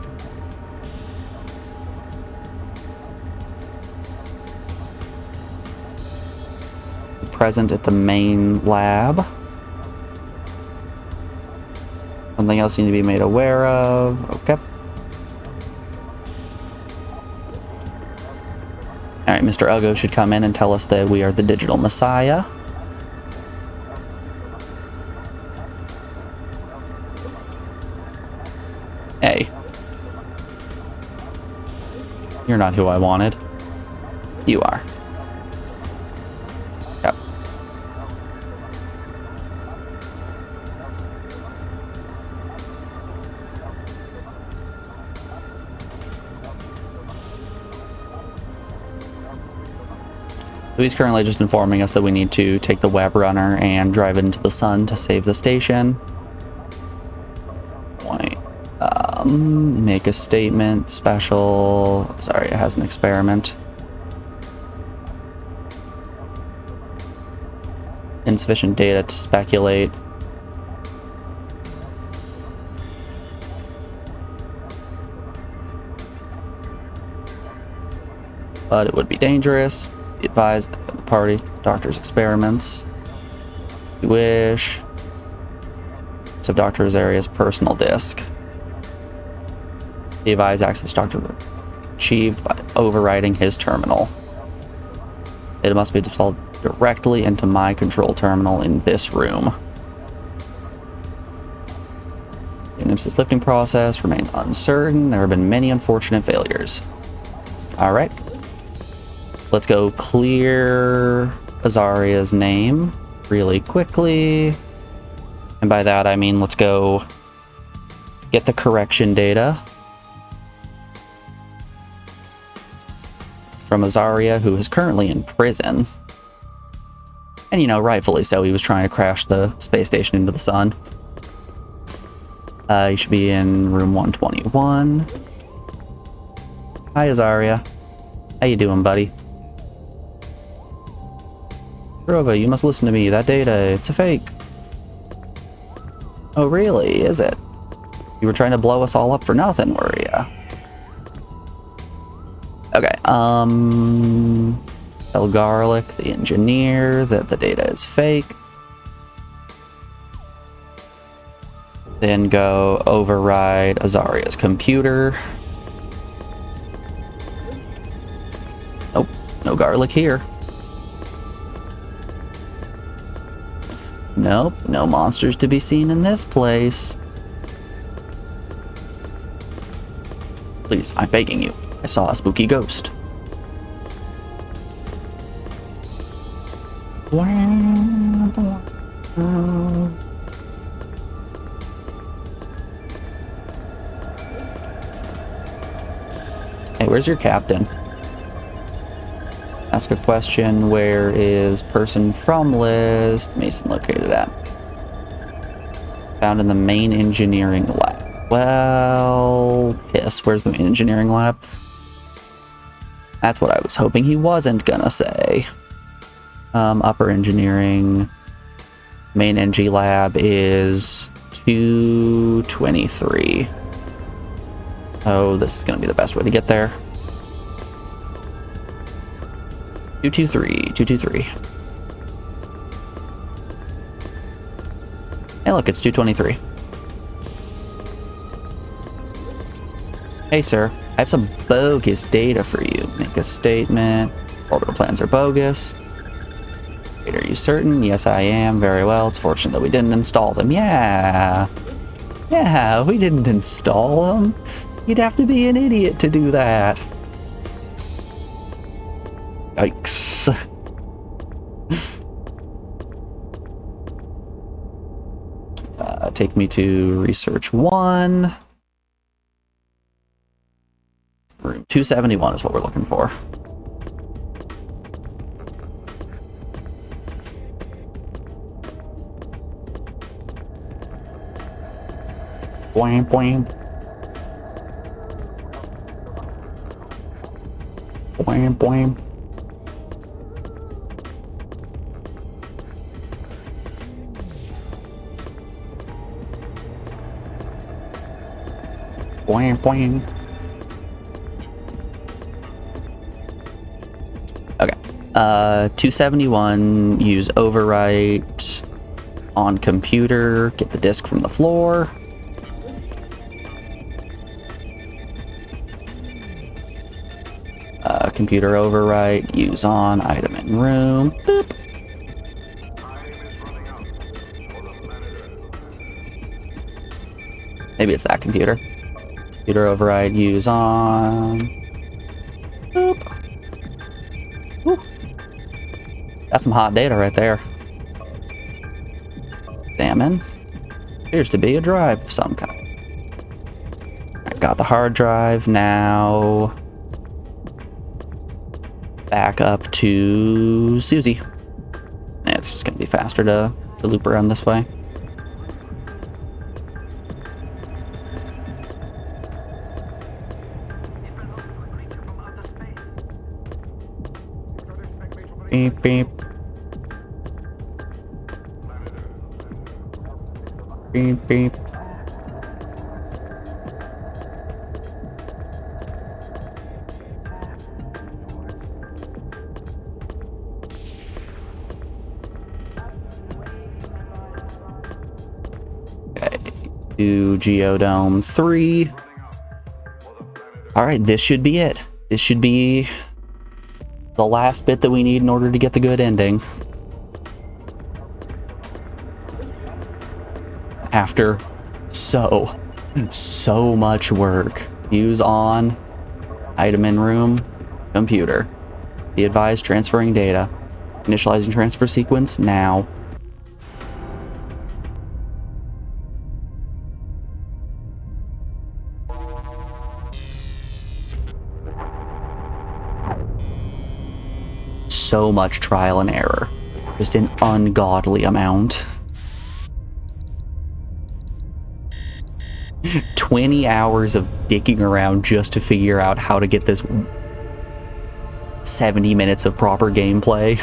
present at the main lab. Something else you need to be made aware of. Okay. Alright, Mr. Ugo should come in and tell us that we are the digital messiah. Hey. You're not who I wanted. You are. Yep. So he's currently just informing us that we need to take the web runner and drive into the sun to save the station. Make a statement, special. Sorry, it has an experiment. Insufficient data to speculate. But it would be dangerous. Be advised by the party, doctor's experiments. If you wish. So Dr. Azaria's personal disk. Device access Dr. achieved by overriding his terminal. It must be installed directly into my control terminal in this room. The Nemesis lifting process remains uncertain. There have been many unfortunate failures. Alright. Let's go clear Azaria's name really quickly. And by that I mean let's go get the correction data from Azaria, who is currently in prison. And, you know, rightfully so. He was trying to crash the space station into the sun. You should be in room 121. Hi, Azaria. How you doing, buddy? Rova, you must listen to me. That data, it's a fake. Oh, really? Is it? You were trying to blow us all up for nothing, were ya? Okay, tell Garlic, the engineer, that the data is fake. Then go override Azaria's computer. Nope, no Garlic here. Nope, no monsters to be seen in this place. Please, I'm begging you. I saw a spooky ghost. Hey, where's your captain? Ask a question. Where is person from list? Mason located at. Found in the main engineering lab. Well, piss. Where's the main engineering lab? That's what I was hoping he wasn't gonna say. Upper engineering. Main NG lab is 223. Oh, this is gonna be the best way to get there. 223, 223. Hey, look, it's 223. Hey, sir. I have some bogus data for you. Make a statement. Orbital plans are bogus. Wait, are you certain? Yes, I am. Very well. It's fortunate that we didn't install them. Yeah. Yeah, we didn't install them. You'd have to be an idiot to do that. Yikes. Take me to research 1. Room 271 is what we're looking for. Boing, boing. Boing, boing. Boing, boing. Okay. 271, use overwrite on computer, get the disk from the floor. Computer overwrite, use on, item in room. Boop. Maybe it's that computer. Computer override, use on. Boop. Woo. That's some hot data right there. Examine. Appears to be a drive of some kind. I got the hard drive now. Back up to Susie. It's just gonna be faster to loop around this way. Beep, beep. Beep, beep. Okay, to Geodome 3. Alright, this should be it. This should be the last bit that we need in order to get the good ending. After so much work. Use on, item in room, computer. Be advised, transferring data. Initializing transfer sequence now. So much trial and error. Just an ungodly amount. 20 hours of dicking around just to figure out how to get this 70 minutes of proper gameplay.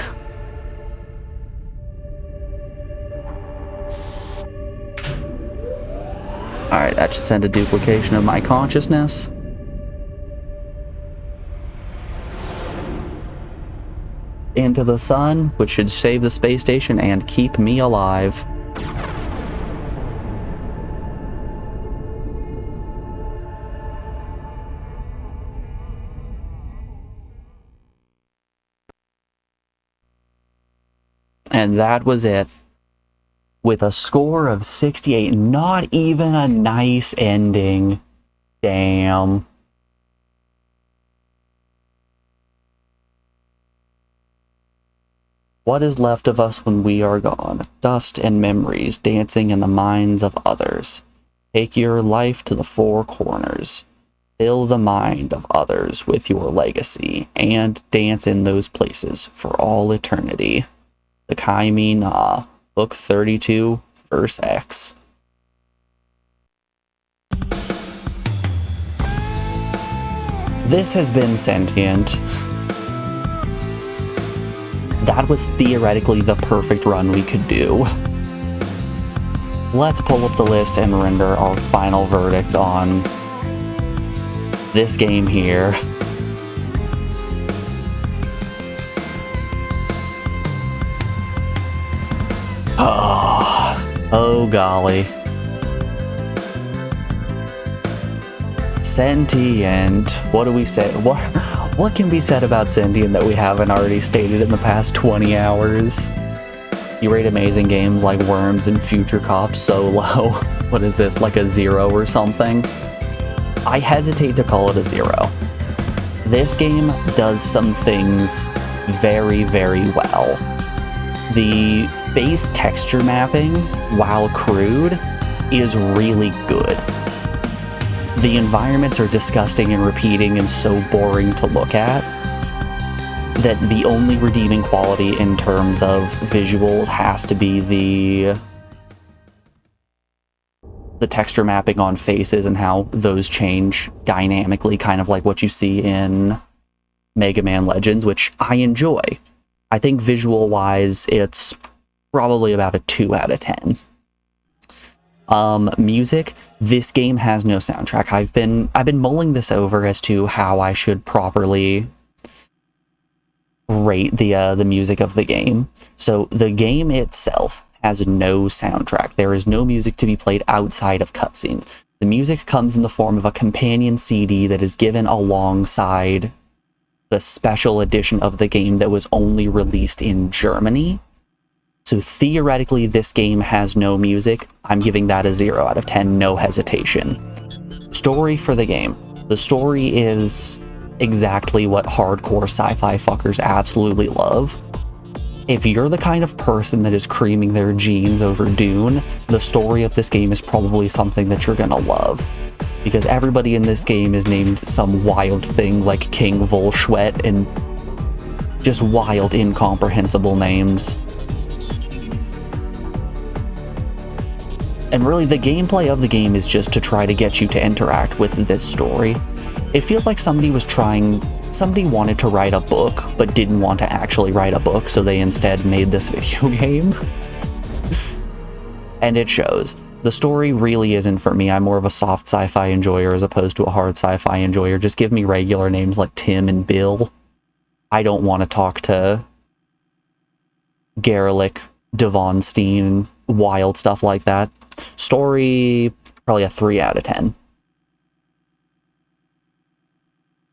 Alright, that should send a duplication of my consciousness. Into the sun, which should save the space station and keep me alive. And that was it. With a score of 68, not even a nice ending. Damn. What is left of us when we are gone? Dust and memories dancing in the minds of others. Take your life to the four corners. Fill the mind of others with your legacy and dance in those places for all eternity. The Kaimi Na, Book 32, Verse X. This has been Sentient. That was theoretically the perfect run we could do. Let's pull up the list and render our final verdict on this game here. Oh golly. Sentient. What do we say? What can be said about Sentient that we haven't already stated in the past 20 hours? You rate amazing games like Worms and Future Cop so low. What is this, like a 0 or something? I hesitate to call it a 0. This game does some things very, very well. The base texture mapping, while crude, is really good. The environments are disgusting and repeating and so boring to look at that the only redeeming quality in terms of visuals has to be the texture mapping on faces and how those change dynamically, kind of like what you see in Mega Man Legends, which I enjoy. I think visual-wise, it's probably about a 2 out of 10. Music, this game has no soundtrack. I've been mulling this over as to how I should properly rate the music of the game. So the game itself has no soundtrack. There is no music to be played outside of cutscenes. The music comes in the form of a companion CD that is given alongside the special edition of the game that was only released in Germany. So theoretically, this game has no music. I'm giving that a 0 out of 10, no hesitation. Story for the game. The story is exactly what hardcore sci-fi fuckers absolutely love. If you're the kind of person that is creaming their jeans over Dune, the story of this game is probably something that you're gonna love. Because everybody in this game is named some wild thing like King Volschwet and just wild, incomprehensible names. And really, the gameplay of the game is just to try to get you to interact with this story. It feels like somebody wanted to write a book, but didn't want to actually write a book, so they instead made this video game. And it shows. The story really isn't for me. I'm more of a soft sci-fi enjoyer as opposed to a hard sci-fi enjoyer. Just give me regular names like Tim and Bill. I don't want to talk to Gerlich, Devon Steen, wild stuff like that. Story, probably a 3 out of 10.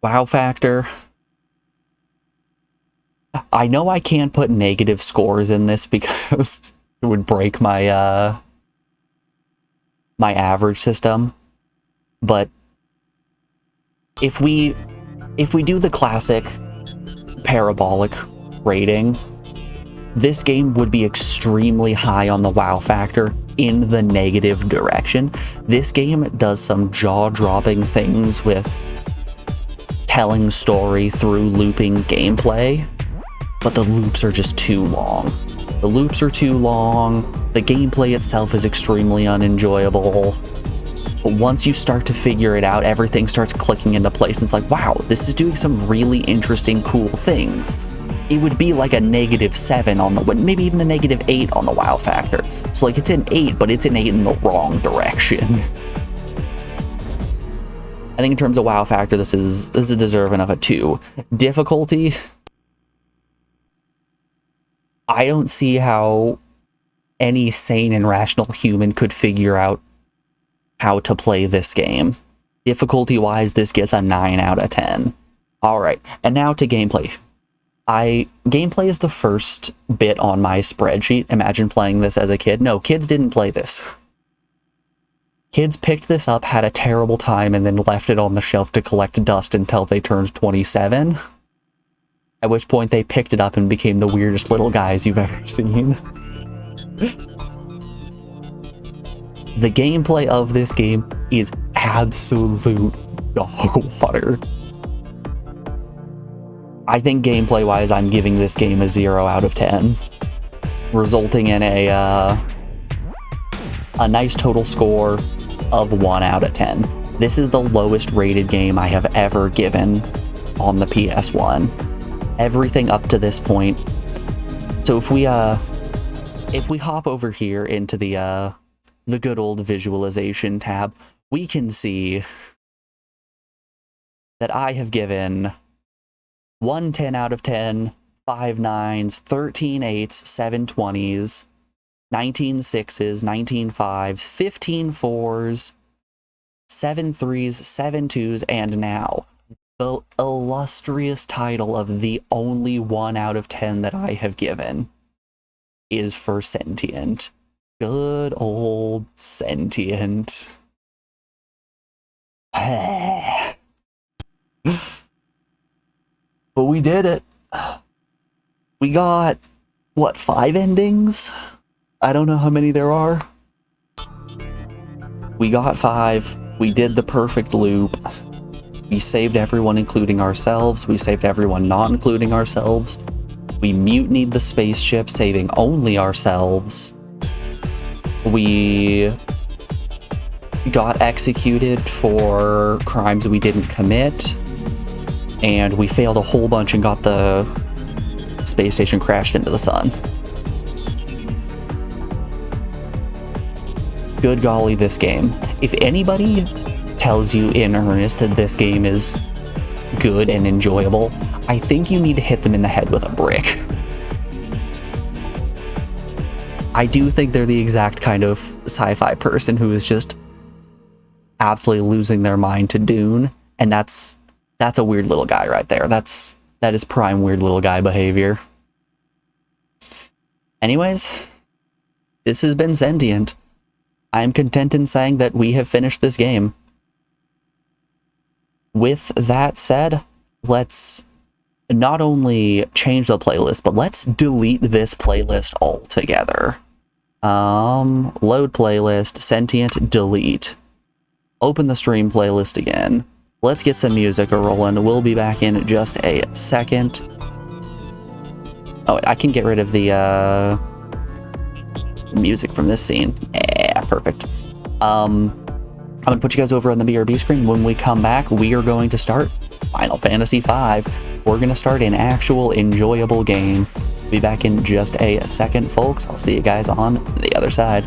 Wow factor. I know I can't put negative scores in this because it would break my my average system, but if we do the classic parabolic rating, this game would be extremely high on the wow factor in the negative direction. This game does some jaw-dropping things with telling story through looping gameplay, but the loops are just too long. The loops are too long, the gameplay itself is extremely unenjoyable, but once you start to figure it out, everything starts clicking into place, and it's like, wow, this is doing some really interesting, cool things. It would be like a -7 on the, maybe even a -8 on the wow factor. So like, it's an 8, but it's an 8 in the wrong direction. I think in terms of wow factor, this is deserving of a 2. Difficulty, I don't see how any sane and rational human could figure out how to play this game. Difficulty-wise, this gets a 9 out of 10. Alright, and now to gameplay. Gameplay is the first bit on my spreadsheet. Imagine playing this as a kid. No, kids didn't play this. Kids picked this up, had a terrible time, and then left it on the shelf to collect dust until they turned 27. At which point they picked it up and became the weirdest little guys you've ever seen. The gameplay of this game is absolute dog water. I think gameplay-wise, I'm giving this game a 0 out of 10, resulting in a nice total score of 1 out of 10. This is the lowest rated game I have ever given on the PS1. Everything up to this point. So if we hop over here into the good old visualization tab, we can see that I have given 1 10 out of 10, 5 9s, 13 8s, 7 20s, 19 6s, 19 5s, 15 4s, 7 3s, 7 2s, and now the illustrious title of the only 1 out of 10 that I have given is for Sentient. Good old Sentient. But we did it. We got, what, 5 endings? I don't know how many there are. We got 5. We did the perfect loop. We saved everyone, including ourselves. We saved everyone, not including ourselves. We mutinied the spaceship, saving only ourselves. We got executed for crimes we didn't commit. And we failed a whole bunch and got the space station crashed into the sun. Good golly, this game. If anybody tells you in earnest that this game is good and enjoyable, I think you need to hit them in the head with a brick. I do think they're the exact kind of sci-fi person who is just absolutely losing their mind to Dune, and that's a weird little guy right there. That is prime weird little guy behavior. Anyways, this has been Sentient. I am content in saying that we have finished this game. With that said, let's not only change the playlist, but let's delete this playlist altogether. Load playlist, Sentient, delete. Open the stream playlist again. Let's get some music rolling. We'll be back in just a second. Oh, I can get rid of the music from this scene. Yeah, perfect. I'm gonna put you guys over on the BRB screen. When we come back, we are going to start Final Fantasy V. We're gonna start an actual enjoyable game. Be back in just a second, folks. I'll see you guys on the other side.